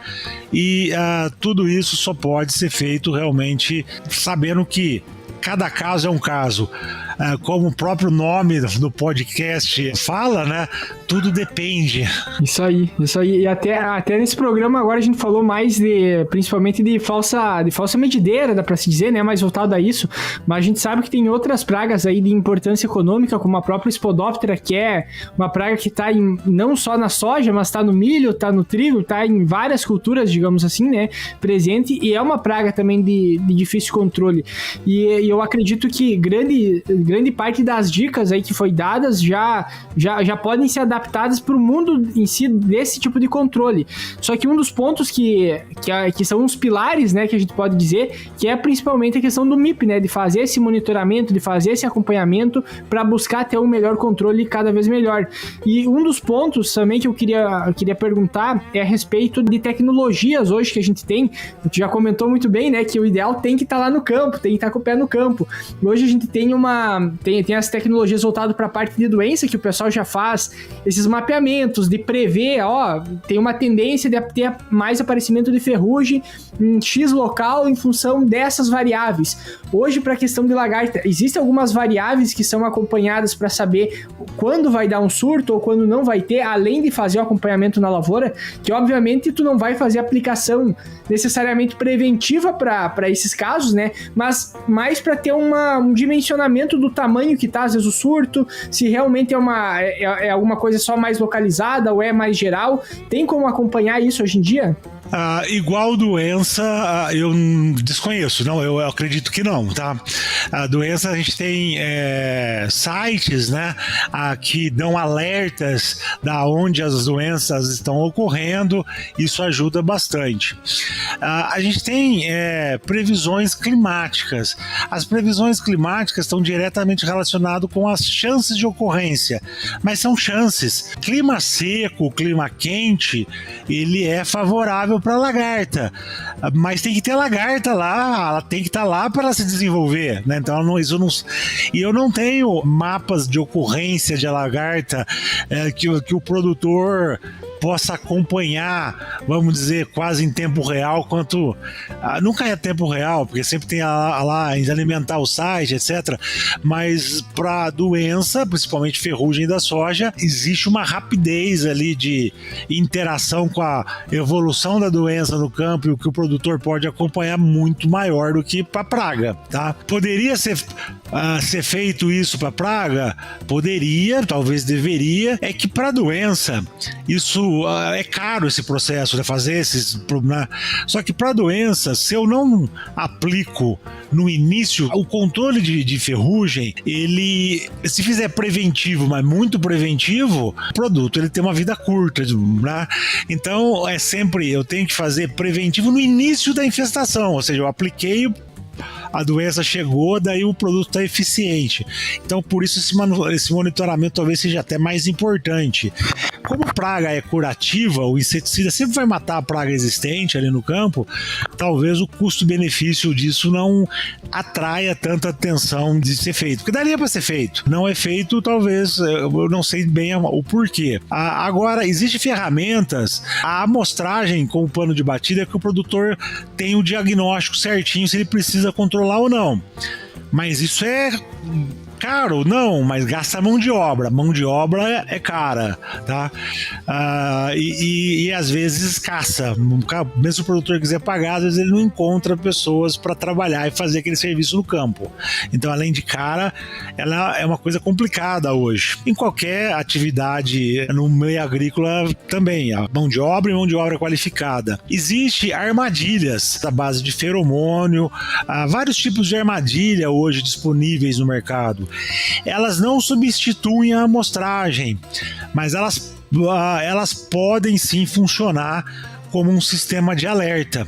E tudo isso só pode ser feito realmente sabendo que cada caso é um caso. Como o próprio nome do podcast fala, né? Tudo depende. Isso aí. E até nesse programa agora a gente falou mais principalmente de falsa medideira, dá pra se dizer, né? Mais voltado a isso. Mas a gente sabe que tem outras pragas aí de importância econômica, como a própria Spodoptera, que é uma praga que tá não só na soja, mas tá no milho, tá no trigo, tá em várias culturas, digamos assim, né? Presente, e é uma praga também de difícil controle. E eu acredito que grande parte das dicas aí que foi dadas já podem ser adaptadas para o mundo em si desse tipo de controle. Só que um dos pontos que são uns pilares, né, que a gente pode dizer, que é principalmente a questão do MIP, né, de fazer esse monitoramento, de fazer esse acompanhamento para buscar ter um melhor controle cada vez melhor. E um dos pontos também que eu queria perguntar é a respeito de tecnologias hoje que a gente tem. A gente já comentou muito bem, né, que o ideal tem que estar lá no campo, tem que estar com o pé no campo. Hoje a gente tem as tecnologias voltadas para a parte de doença, que o pessoal já faz esses mapeamentos, de prever, tem uma tendência de ter mais aparecimento de ferrugem em X local em função dessas variáveis. Hoje, para a questão de lagarta, existem algumas variáveis que são acompanhadas para saber quando vai dar um surto ou quando não vai ter, além de fazer o acompanhamento na lavoura, que obviamente tu não vai fazer aplicação necessariamente preventiva para esses casos, né? Mas mais para ter um dimensionamento do tamanho que tá, às vezes, o surto, se realmente é alguma coisa só mais localizada ou é mais geral. Tem como acompanhar isso hoje em dia? Igual doença, eu desconheço, não, eu acredito que não, tá? A doença, a gente tem sites, né, que dão alertas da onde as doenças estão ocorrendo, isso ajuda bastante. A gente tem previsões climáticas. As previsões climáticas estão diretamente relacionadas com as chances de ocorrência, mas são chances. Clima seco, clima quente, ele é favorável para a lagarta, mas tem que ter lagarta lá, ela tem que estar lá para ela se desenvolver, né? Então e eu não tenho mapas de ocorrência de lagarta que o produtor possa acompanhar, vamos dizer, quase em tempo real, quanto nunca é tempo real, porque sempre tem lá em alimentar o site, etc. Mas para doença, principalmente ferrugem da soja, existe uma rapidez ali de interação com a evolução da doença no campo, e o que o produtor pode acompanhar muito maior do que para praga, tá? Poderia ser feito isso para praga? Poderia, talvez deveria. É que para doença, isso é caro, esse processo de fazer esses, né? Só que para doença, se eu não aplico no início o controle de ferrugem, ele, se fizer preventivo, mas muito preventivo, o produto ele tem uma vida curta, né? Então eu tenho que fazer preventivo no início da infestação, ou seja, eu apliquei, a doença chegou, daí o produto está eficiente. Então, por isso, esse monitoramento talvez seja até mais importante. Como a praga é curativa, o inseticida sempre vai matar a praga existente ali no campo, talvez o custo-benefício disso não atraia tanta atenção de ser feito. Porque daria para ser feito. Não é feito, talvez, eu não sei bem o porquê. Agora, existem ferramentas, a amostragem com o pano de batida é que o produtor tem o diagnóstico certinho se ele precisa controlar ou não. Mas isso é caro? Não, mas gasta mão de obra. Mão de obra é cara, tá? E às vezes escassa. Mesmo se o produtor quiser pagar, às vezes ele não encontra pessoas para trabalhar e fazer aquele serviço no campo. Então, além de cara, ela é uma coisa complicada hoje. Em qualquer atividade no meio agrícola também, a mão de obra e mão de obra qualificada. Existem armadilhas à base de feromônio, vários tipos de armadilha hoje disponíveis no mercado. Elas não substituem a amostragem, mas elas podem sim funcionar como um sistema de alerta.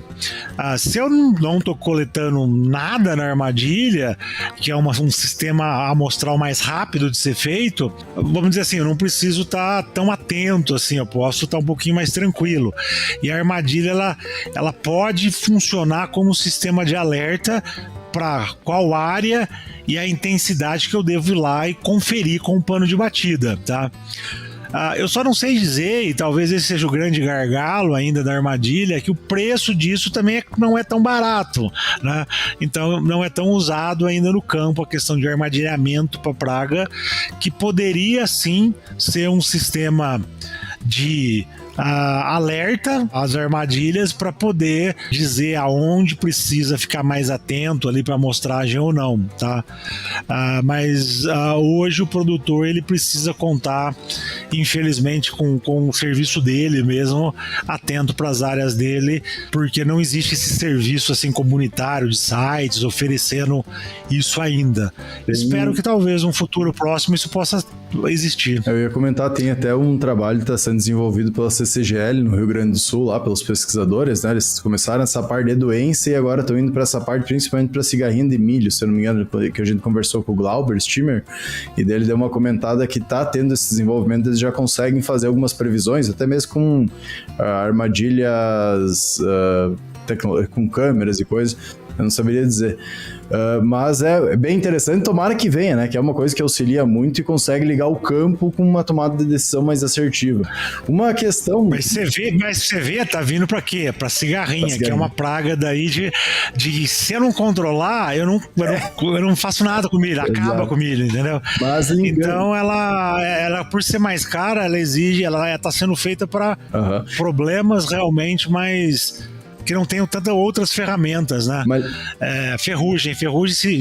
Se eu não estou coletando nada na armadilha, que é um sistema amostral mais rápido de ser feito, vamos dizer assim, eu não preciso estar tão atento assim, eu posso estar um pouquinho mais tranquilo. E a armadilha ela pode funcionar como um sistema de alerta para qual área e a intensidade que eu devo ir lá e conferir com o pano de batida, tá? Eu só não sei dizer, e talvez esse seja o grande gargalo ainda da armadilha, que o preço disso também não é tão barato, né? Então não é tão usado ainda no campo a questão de armadilhamento para praga, que poderia sim ser um sistema de alerta às armadilhas para poder dizer aonde precisa ficar mais atento ali para amostragem ou não, tá? Mas hoje o produtor ele precisa contar, infelizmente, com o serviço dele mesmo, atento para as áreas dele, porque não existe esse serviço assim comunitário de sites oferecendo isso ainda. Espero que talvez um futuro próximo isso possa existir. Eu ia comentar, tem até um trabalho que está sendo desenvolvido pela CCGL no Rio Grande do Sul, lá pelos pesquisadores, né? Eles começaram essa parte de doença e agora estão indo para essa parte principalmente para cigarrinha de milho, se eu não me engano, que a gente conversou com o Glauber Stimmer, e dele deu uma comentada que está tendo esse desenvolvimento, eles já conseguem fazer algumas previsões, até mesmo com armadilhas com câmeras e coisas, eu não saberia dizer. Mas é bem interessante, tomara que venha, né? Que é uma coisa que auxilia muito e consegue ligar o campo com uma tomada de decisão mais assertiva. Uma questão... Mas você vê, tá vindo pra quê? Pra cigarrinha, que é uma praga daí de se eu não controlar, eu não faço nada com milho, acaba com milho, entendeu? Mas, então ela, por ser mais cara, ela tá sendo feita para problemas realmente mais... que não tenham tantas outras ferramentas, né? Ferrugem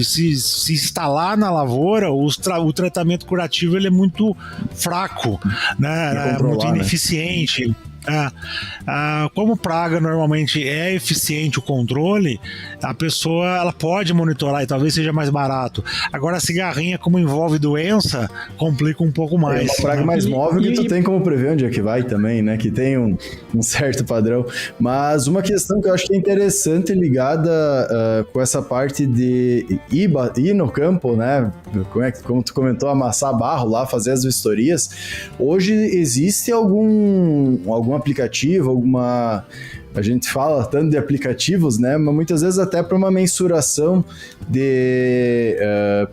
se instalar na lavoura, o tratamento curativo ele é muito fraco, né? É muito ineficiente. Como praga normalmente é eficiente o controle, a pessoa ela pode monitorar e talvez seja mais barato. Agora a cigarrinha, como envolve doença, complica um pouco mais. É uma praga mais móvel que tu tem como prever onde é que vai também, né? Que tem um certo padrão. Mas uma questão que eu acho que é interessante ligada com essa parte de ir no campo, né? Como tu comentou, amassar barro lá, fazer as vistorias. Hoje existe algum aplicativo, a gente fala tanto de aplicativos, né? Mas muitas vezes até para uma mensuração de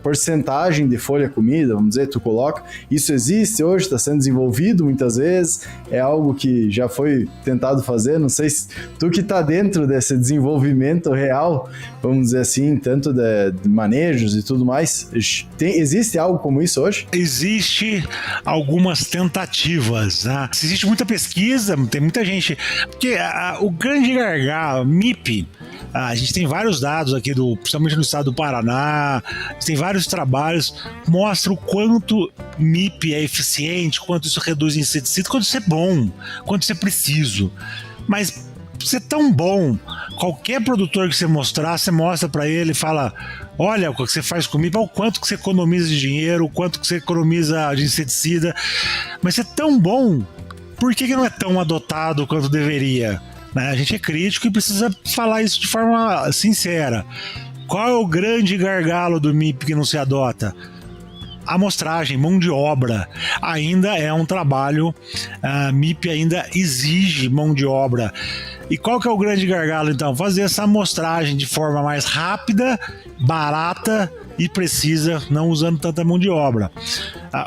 porcentagem de folha comida, vamos dizer, tu coloca. Isso existe hoje, está sendo desenvolvido muitas vezes, é algo que já foi tentado fazer, não sei se tu que está dentro desse desenvolvimento real, vamos dizer assim, tanto de manejos e tudo mais, existe algo como isso hoje? Existe algumas tentativas, né? Existe muita pesquisa, tem muita gente, porque o grande gargalo, MIP, a gente tem vários dados aqui, principalmente no estado do Paraná, tem vários trabalhos que mostram o quanto MIP é eficiente, quanto isso reduz inseticida, quanto isso é bom, quanto isso é preciso. Mas isso é tão bom, qualquer produtor que você mostrar, você mostra para ele e fala: olha o que você faz com MIP, olha o quanto que você economiza de dinheiro, o quanto que você economiza de inseticida, mas isso é tão bom, por que não é tão adotado quanto deveria? A gente é crítico e precisa falar isso de forma sincera. Qual é o grande gargalo do MIP que não se adota? Amostragem, mão de obra. Ainda é um trabalho, MIP ainda exige mão de obra. E qual que é o grande gargalo, então? Fazer essa amostragem de forma mais rápida, barata e precisa, não usando tanta mão de obra.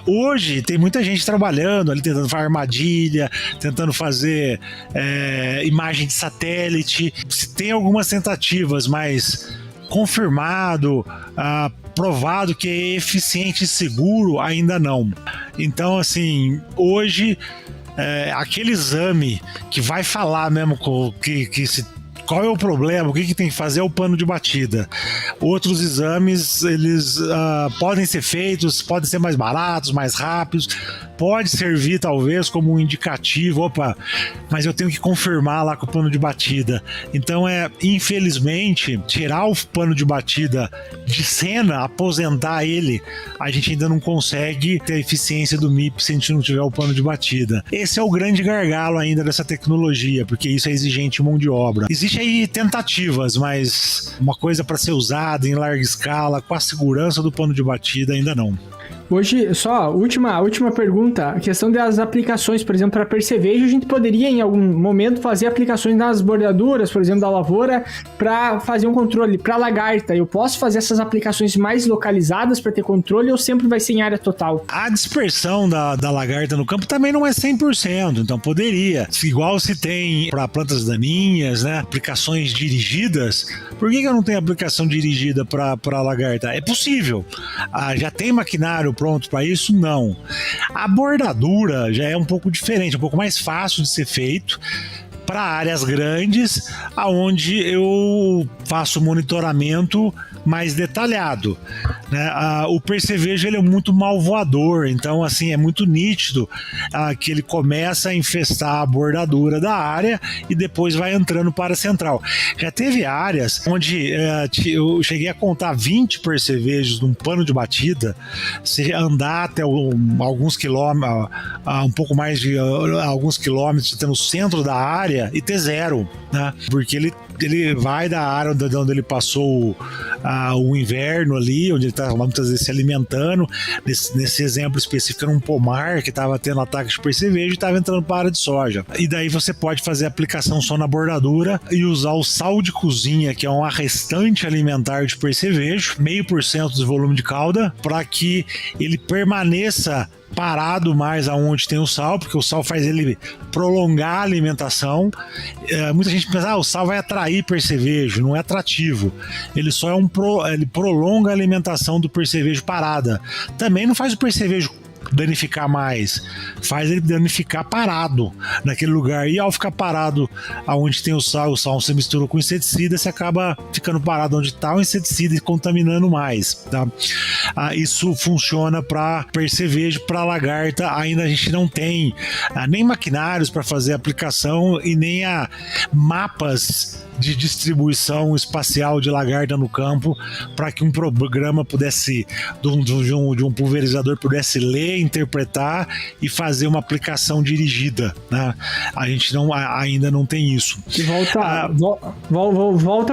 Hoje tem muita gente trabalhando ali, tentando fazer armadilha, tentando fazer imagem de satélite. Se tem algumas tentativas, mas confirmado, provado que é eficiente e seguro, ainda não. Então, assim, hoje aquele exame que vai falar mesmo qual é o problema, o que tem que fazer é o pano de batida. Outros exames, eles podem ser feitos, podem ser mais baratos, mais rápidos, pode servir talvez como um indicativo, mas eu tenho que confirmar lá com o pano de batida. Então infelizmente, tirar o pano de batida de cena, aposentar ele, a gente ainda não consegue ter a eficiência do MIP se a gente não tiver o pano de batida. Esse é o grande gargalo ainda dessa tecnologia, porque isso é exigente em mão de obra. Existe aí tentativas, mas uma coisa para ser usada em larga escala, com a segurança do pano de batida, ainda não. Hoje, só, última pergunta, a questão das aplicações, por exemplo, para percevejo, a gente poderia em algum momento fazer aplicações nas bordaduras, por exemplo, da lavoura, para fazer um controle. Para lagarta, eu posso fazer essas aplicações mais localizadas para ter controle ou sempre vai ser em área total? A dispersão da lagarta no campo também não é 100%, então poderia. Igual se tem para plantas daninhas, né, aplicações dirigidas, por que eu não tenho aplicação dirigida para lagarta? É possível. Já tem maquinário pronto para isso? Não. A bordadura já é um pouco diferente, um pouco mais fácil de ser feito para áreas grandes, aonde eu faço monitoramento mais detalhado, né? O percevejo ele é muito malvoador, então assim é muito nítido que ele começa a infestar a bordadura da área e depois vai entrando para a central. Já teve áreas onde eu cheguei a contar 20 percevejos num pano de batida, se andar até alguns quilômetros, um pouco mais de alguns quilômetros, até no centro da área e ter zero, né? Porque ele vai da área onde ele passou o inverno ali, onde ele está muitas vezes se alimentando. Nesse exemplo específico era um pomar que estava tendo ataque de percevejo e estava entrando para a área de soja. E daí você pode fazer a aplicação só na bordadura e usar o sal de cozinha, que é um restante alimentar de percevejo, 0,5% do volume de cauda, para que ele permaneça parado mais aonde tem o sal, porque o sal faz ele prolongar a alimentação. Muita gente pensa, o sal vai atrair percevejo, não é atrativo. Ele só ele prolonga a alimentação do percevejo parada. Também não faz o percevejo danificar mais? Faz ele danificar parado naquele lugar. E ao ficar parado onde tem o sal você mistura com inseticida, você acaba ficando parado onde está o inseticida e contaminando mais, tá? Isso funciona para percevejo, para lagarta. Ainda a gente não tem nem maquinários para fazer a aplicação e nem mapas de distribuição espacial de lagarta no campo para que um programa pudesse, de um pulverizador, pudesse ler, interpretar e fazer uma aplicação dirigida, né? A gente ainda não tem isso. E volta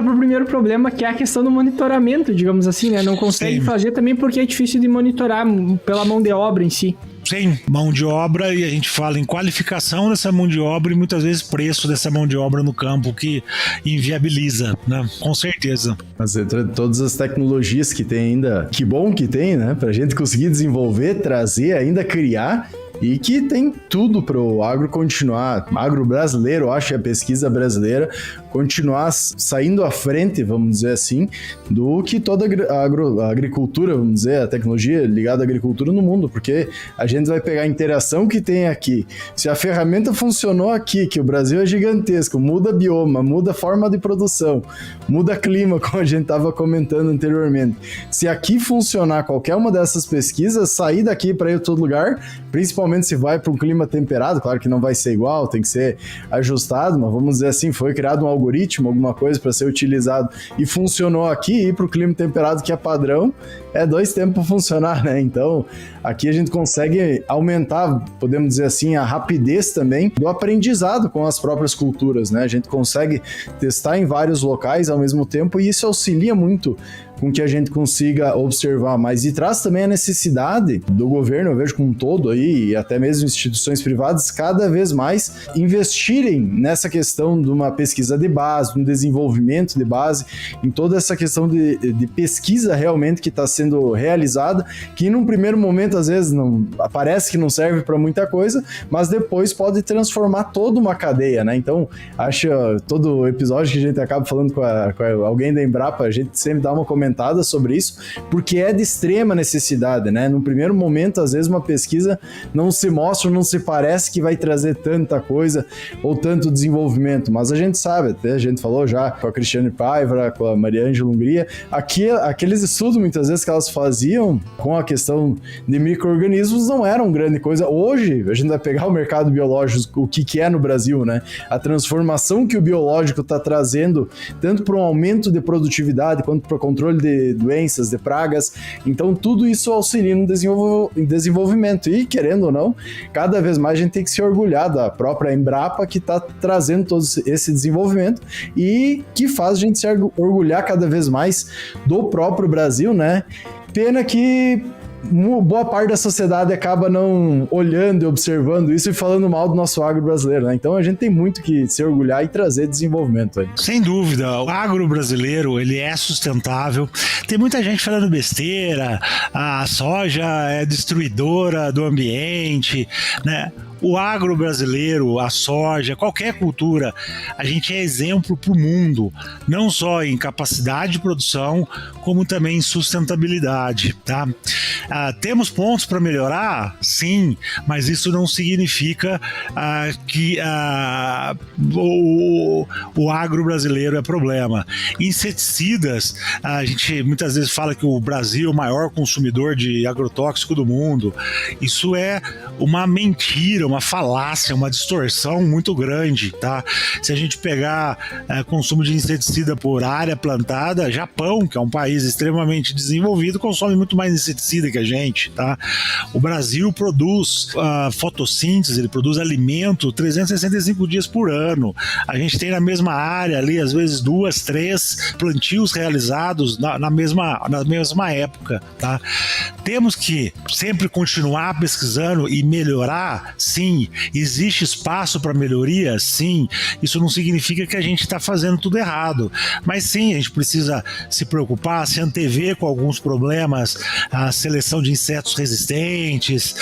para o primeiro problema, que é a questão do monitoramento, digamos assim, né? Não consegue fazer também porque é difícil de monitorar pela mão de obra em si. Sem mão de obra, e a gente fala em qualificação dessa mão de obra e muitas vezes preço dessa mão de obra no campo, que inviabiliza, né? Com certeza. Mas entre todas as tecnologias que tem ainda, que bom que tem, né? Pra gente conseguir desenvolver, trazer, ainda criar, e que tem tudo para o agro continuar, agro brasileiro, acho que a pesquisa brasileira continuar saindo à frente, vamos dizer assim, do que toda a agricultura, vamos dizer, a tecnologia ligada à agricultura no mundo, porque a gente vai pegar a interação que tem aqui. Se a ferramenta funcionou aqui, que o Brasil é gigantesco, muda bioma, muda forma de produção, muda clima, como a gente estava comentando anteriormente. Se aqui funcionar qualquer uma dessas pesquisas, sair daqui para ir a todo lugar, principalmente se vai para um clima temperado, claro que não vai ser igual, tem que ser ajustado, mas vamos dizer assim, foi criado um algoritmo, alguma coisa para ser utilizado e funcionou aqui, ir para o clima temperado, que é padrão, é 2 tempos para funcionar, né? Então, aqui a gente consegue aumentar, podemos dizer assim, a rapidez também do aprendizado com as próprias culturas, né? A gente consegue testar em vários locais ao mesmo tempo e isso auxilia muito com que a gente consiga observar mais. E traz também a necessidade do governo, eu vejo como um todo aí, e até mesmo instituições privadas, cada vez mais investirem nessa questão de uma pesquisa de base, de um desenvolvimento de base, em toda essa questão de pesquisa realmente que está sendo realizada, que num primeiro momento às vezes não parece que não serve para muita coisa, mas depois pode transformar toda uma cadeia, né? Então, acho todo episódio que a gente acaba falando com alguém da Embrapa, a gente sempre dá uma comentada sobre isso, porque é de extrema necessidade, né? No primeiro momento, às vezes uma pesquisa não se mostra, não se parece que vai trazer tanta coisa ou tanto desenvolvimento, mas a gente sabe, até a gente falou já com a Cristiane Paiva, com a Maria Ângela Hungria, aqueles estudos muitas vezes que elas faziam com a questão de micro-organismos não eram grande coisa. Hoje, a gente vai pegar o mercado biológico, o que é no Brasil, né? A transformação que o biológico está trazendo, tanto para um aumento de produtividade quanto para o controle de doenças, de pragas. Então, tudo isso auxilia no desenvolvimento. E, querendo ou não, cada vez mais a gente tem que se orgulhar da própria Embrapa, que está trazendo todo esse desenvolvimento e que faz a gente se orgulhar cada vez mais do próprio Brasil, né? Pena que boa parte da sociedade acaba não olhando e observando isso e falando mal do nosso agro brasileiro, né? Então a gente tem muito que se orgulhar e trazer desenvolvimento aí. Sem dúvida, o agro brasileiro, ele é sustentável. Tem muita gente falando besteira, a soja é destruidora do ambiente, né? O agro brasileiro, a soja, qualquer cultura, a gente é exemplo para o mundo, não só em capacidade de produção, como também em sustentabilidade, tá? Temos pontos para melhorar? Sim, mas isso não significa que o agro brasileiro é problema. Inseticidas, a gente muitas vezes fala que o Brasil é o maior consumidor de agrotóxico do mundo. Isso é uma mentira, uma falácia, uma distorção muito grande, tá? Se a gente pegar consumo de inseticida por área plantada, Japão, que é um país extremamente desenvolvido, consome muito mais inseticida que a gente, tá? O Brasil produz fotossíntese, ele produz alimento 365 dias por ano. A gente tem na mesma área ali, às vezes 2, 3 plantios realizados na mesma época, tá? Temos que sempre continuar pesquisando e melhorar, Sim. Existe espaço para melhoria? Sim. Isso não significa que a gente está fazendo tudo errado, mas sim, a gente precisa se preocupar, se antever com alguns problemas, a seleção de insetos resistentes,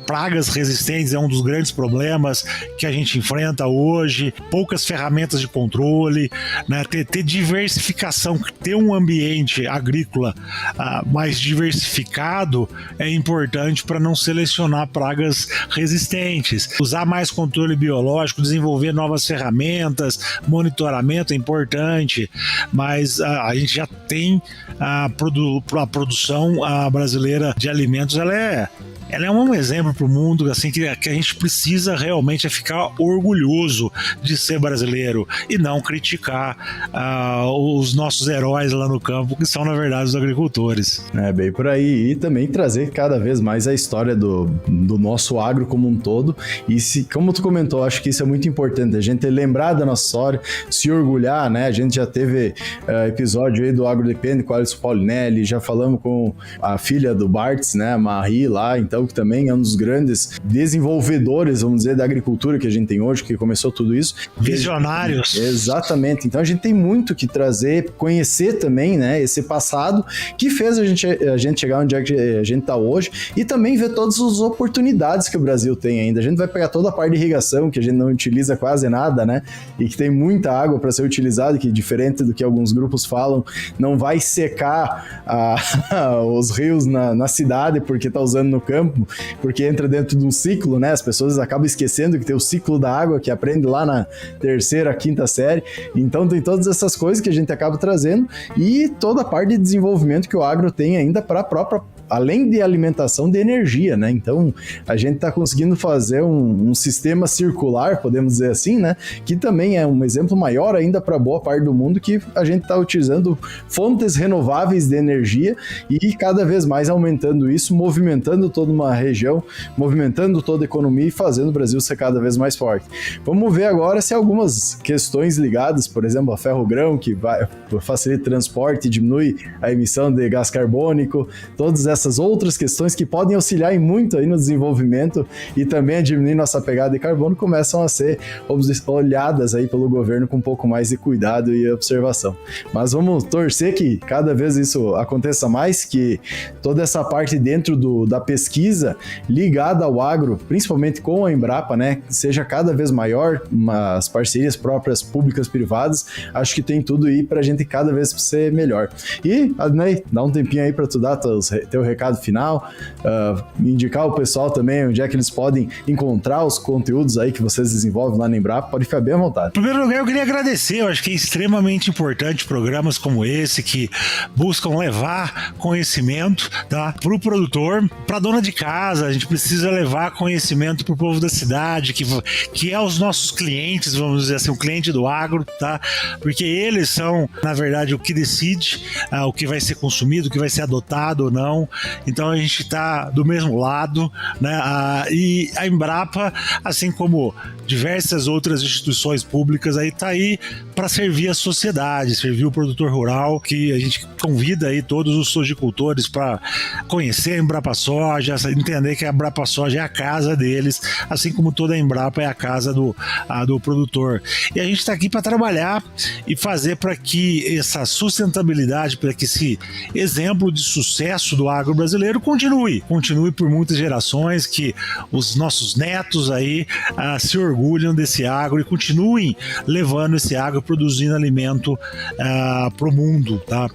pragas resistentes é um dos grandes problemas que a gente enfrenta hoje, poucas ferramentas de controle, né? Ter diversificação, ter um ambiente agrícola mais diversificado é importante para não selecionar pragas resistentes. Usar mais controle biológico, desenvolver novas ferramentas, monitoramento é importante, mas a gente já tem a produção brasileira de alimentos, ela é um exemplo para o mundo, assim, que a gente precisa realmente ficar orgulhoso de ser brasileiro e não criticar os nossos heróis lá no campo, que são, na verdade, os agricultores. É bem por aí, e também trazer cada vez mais a história do nosso agro como um todo, e como tu comentou, acho que isso é muito importante, a gente lembrar da nossa história, se orgulhar, né? A gente já teve episódio aí do Agro Depende com a Alisson Paulinelli, já falamos com a filha do Bartz, né, a Marie lá, então, que também é um dos grandes desenvolvedores, vamos dizer, da agricultura que a gente tem hoje, que começou tudo isso. Visionários. Exatamente. Então a gente tem muito que trazer, conhecer também, né, esse passado que fez a gente chegar onde é que a gente está hoje, e também ver todas as oportunidades que o Brasil tem ainda. A gente vai pegar toda a parte de irrigação, que a gente não utiliza quase nada, né, e que tem muita água para ser utilizada, que diferente do que alguns grupos falam, não vai secar os rios na cidade porque está usando no campo, porque entra dentro de um ciclo, né? As pessoas acabam esquecendo que tem o ciclo da água, que aprende lá na 3ª, 5ª série. Então tem todas essas coisas que a gente acaba trazendo, e toda a parte de desenvolvimento que o agro tem ainda para a própria, além de alimentação, de energia, né? Então a gente está conseguindo fazer um sistema circular, podemos dizer assim, né? Que também é um exemplo maior ainda para boa parte do mundo, que a gente está utilizando fontes renováveis de energia e cada vez mais aumentando isso, movimentando toda uma região, movimentando toda a economia e fazendo o Brasil ser cada vez mais forte. Vamos ver agora se algumas questões ligadas, por exemplo, a ferrogrão, que facilita o transporte e diminui a emissão de gás carbônico, todas essas outras questões que podem auxiliar em muito aí no desenvolvimento e também a diminuir nossa pegada de carbono, começam a ser olhadas aí pelo governo com um pouco mais de cuidado e observação. Mas vamos torcer que cada vez isso aconteça mais, que toda essa parte dentro da pesquisa ligada ao agro, principalmente com a Embrapa, né, seja cada vez maior, as parcerias próprias públicas privadas, acho que tem tudo aí pra gente cada vez ser melhor. E, Adnei, dá um tempinho aí pra tu dar teu recado final, indicar o pessoal também onde é que eles podem encontrar os conteúdos aí que vocês desenvolvem lá na Embrapa, pode ficar bem à vontade. Em primeiro lugar, eu queria agradecer, eu acho que é extremamente importante programas como esse, que buscam levar conhecimento, tá, pro produtor, pra dona de casa. A gente precisa levar conhecimento pro povo da cidade, que é os nossos clientes, vamos dizer assim, o cliente do agro, tá, porque eles são, na verdade, o que decide o que vai ser consumido, o que vai ser adotado ou não. Então a gente está do mesmo lado, né? E a Embrapa, assim como diversas outras instituições públicas, aí está aí para servir a sociedade, servir o produtor rural, que a gente convida aí todos os sojicultores para conhecer a Embrapa Soja, entender que a Embrapa Soja é a casa deles, assim como toda a Embrapa é a casa do produtor. E a gente está aqui para trabalhar e fazer para que essa sustentabilidade, para que esse exemplo de sucesso do agro brasileiro continue por muitas gerações, que os nossos netos aí se orgulham desse agro e continuem levando esse agro, produzindo alimento para o mundo, tá?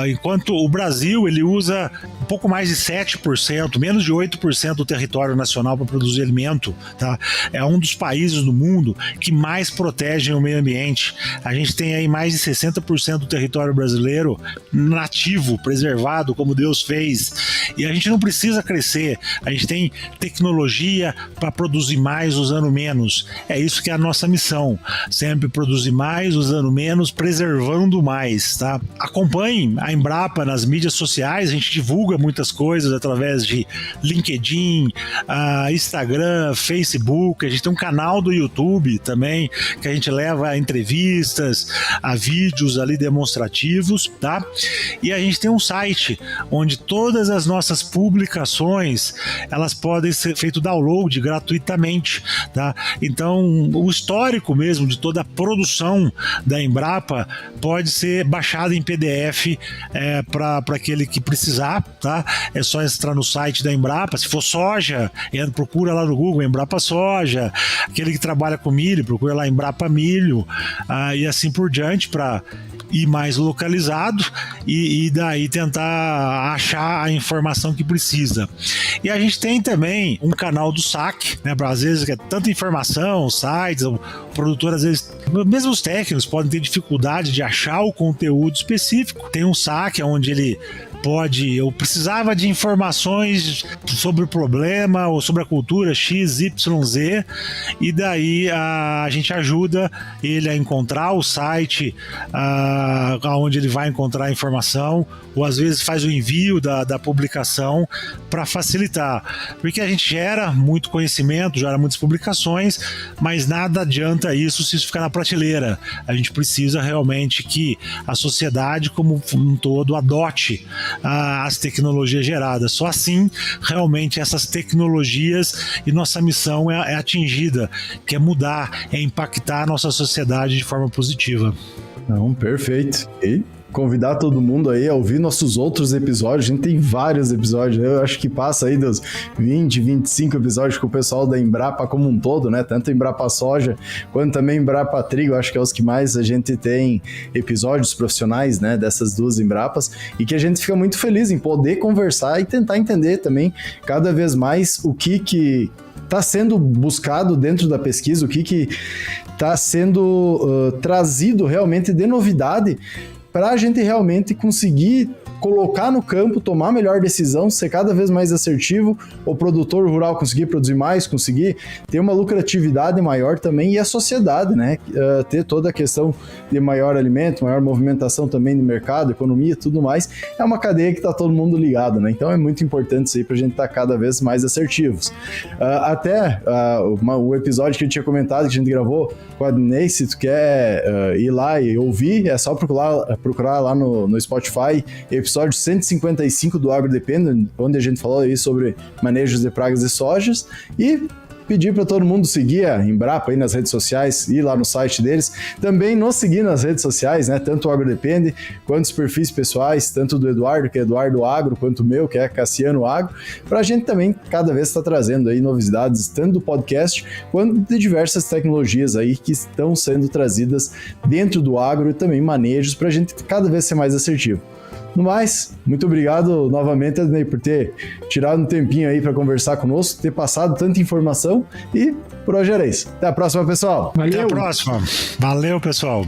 Enquanto o Brasil, ele usa um pouco mais de 7%, menos de 8% do território nacional para produzir alimento, tá? É um dos países do mundo que mais protegem o meio ambiente. A gente tem aí mais de 60% do território brasileiro nativo, preservado, como Deus fez. E a gente não precisa crescer, a gente tem tecnologia para produzir mais usando menos. É isso que é a nossa missão, sempre produzir mais usando menos, preservando mais, tá? Acompanhem a Embrapa nas mídias sociais, a gente divulga muitas coisas através de LinkedIn, Instagram, Facebook, a gente tem um canal do YouTube também, que a gente leva a entrevistas, a vídeos ali demonstrativos, tá? E a gente tem um site onde onde todas as nossas publicações, elas podem ser feito download gratuitamente, tá? Então, o histórico mesmo de toda a produção da Embrapa pode ser baixado em PDF para aquele que precisar, tá? É só entrar no site da Embrapa. Se for soja, procura lá no Google Embrapa Soja. Aquele que trabalha com milho, procura lá Embrapa Milho, e assim por diante, para ir mais localizado e daí tentar achar a informação que precisa. E a gente tem também um canal do saque, né? Às vezes é tanta informação, sites, o produtor, às vezes, mesmo os técnicos podem ter dificuldade de achar o conteúdo específico. Tem um saque onde ele eu precisava de informações sobre o problema ou sobre a cultura X, Y, Z, e daí a gente ajuda ele a encontrar o site onde ele vai encontrar a informação, ou às vezes faz o envio da publicação para facilitar, porque a gente gera muito conhecimento, gera muitas publicações, mas nada adianta isso se isso ficar na prateleira. A gente precisa realmente que a sociedade como um todo adote as tecnologias geradas. Só assim realmente essas tecnologias e nossa missão é atingida, que é mudar, é impactar a nossa sociedade de forma positiva. Não, perfeito. E convidar todo mundo aí a ouvir nossos outros episódios. A gente tem vários episódios, eu acho que passa aí dos 20, 25 episódios com o pessoal da Embrapa como um todo, né? Tanto Embrapa Soja quanto também Embrapa Trigo, acho que é os que mais a gente tem episódios profissionais, né? Dessas duas Embrapas, e que a gente fica muito feliz em poder conversar e tentar entender também cada vez mais o que está sendo buscado dentro da pesquisa, o que está sendo trazido realmente de novidade para a gente realmente conseguir colocar no campo, tomar a melhor decisão, ser cada vez mais assertivo, o produtor rural conseguir produzir mais, conseguir ter uma lucratividade maior também, e a sociedade, né, ter toda a questão de maior alimento, maior movimentação também no mercado, economia, tudo mais. É uma cadeia que está todo mundo ligado, né? Então é muito importante isso aí para a gente estar cada vez mais assertivos. O episódio que eu tinha comentado, que a gente gravou com a Dinei, se tu quer ir lá e ouvir, é só procurar lá no Spotify, episódio 155 do Agro Depende, onde a gente falou aí sobre manejos de pragas de sojas, e pedir para todo mundo seguir a Embrapa aí nas redes sociais, ir lá no site deles, também nos seguir nas redes sociais, né? Tanto o Agro Depende, quanto os perfis pessoais, tanto do Eduardo, que é Eduardo Agro, quanto o meu, que é Cassiano Agro, para a gente também cada vez estar trazendo aí novidades, tanto do podcast, quanto de diversas tecnologias aí que estão sendo trazidas dentro do agro, e também manejos para a gente cada vez ser mais assertivo. No mais, muito obrigado novamente, Adnei, por ter tirado um tempinho aí para conversar conosco, ter passado tanta informação, e por hoje era isso. Até a próxima, pessoal. Valeu. Até a próxima. Valeu, pessoal.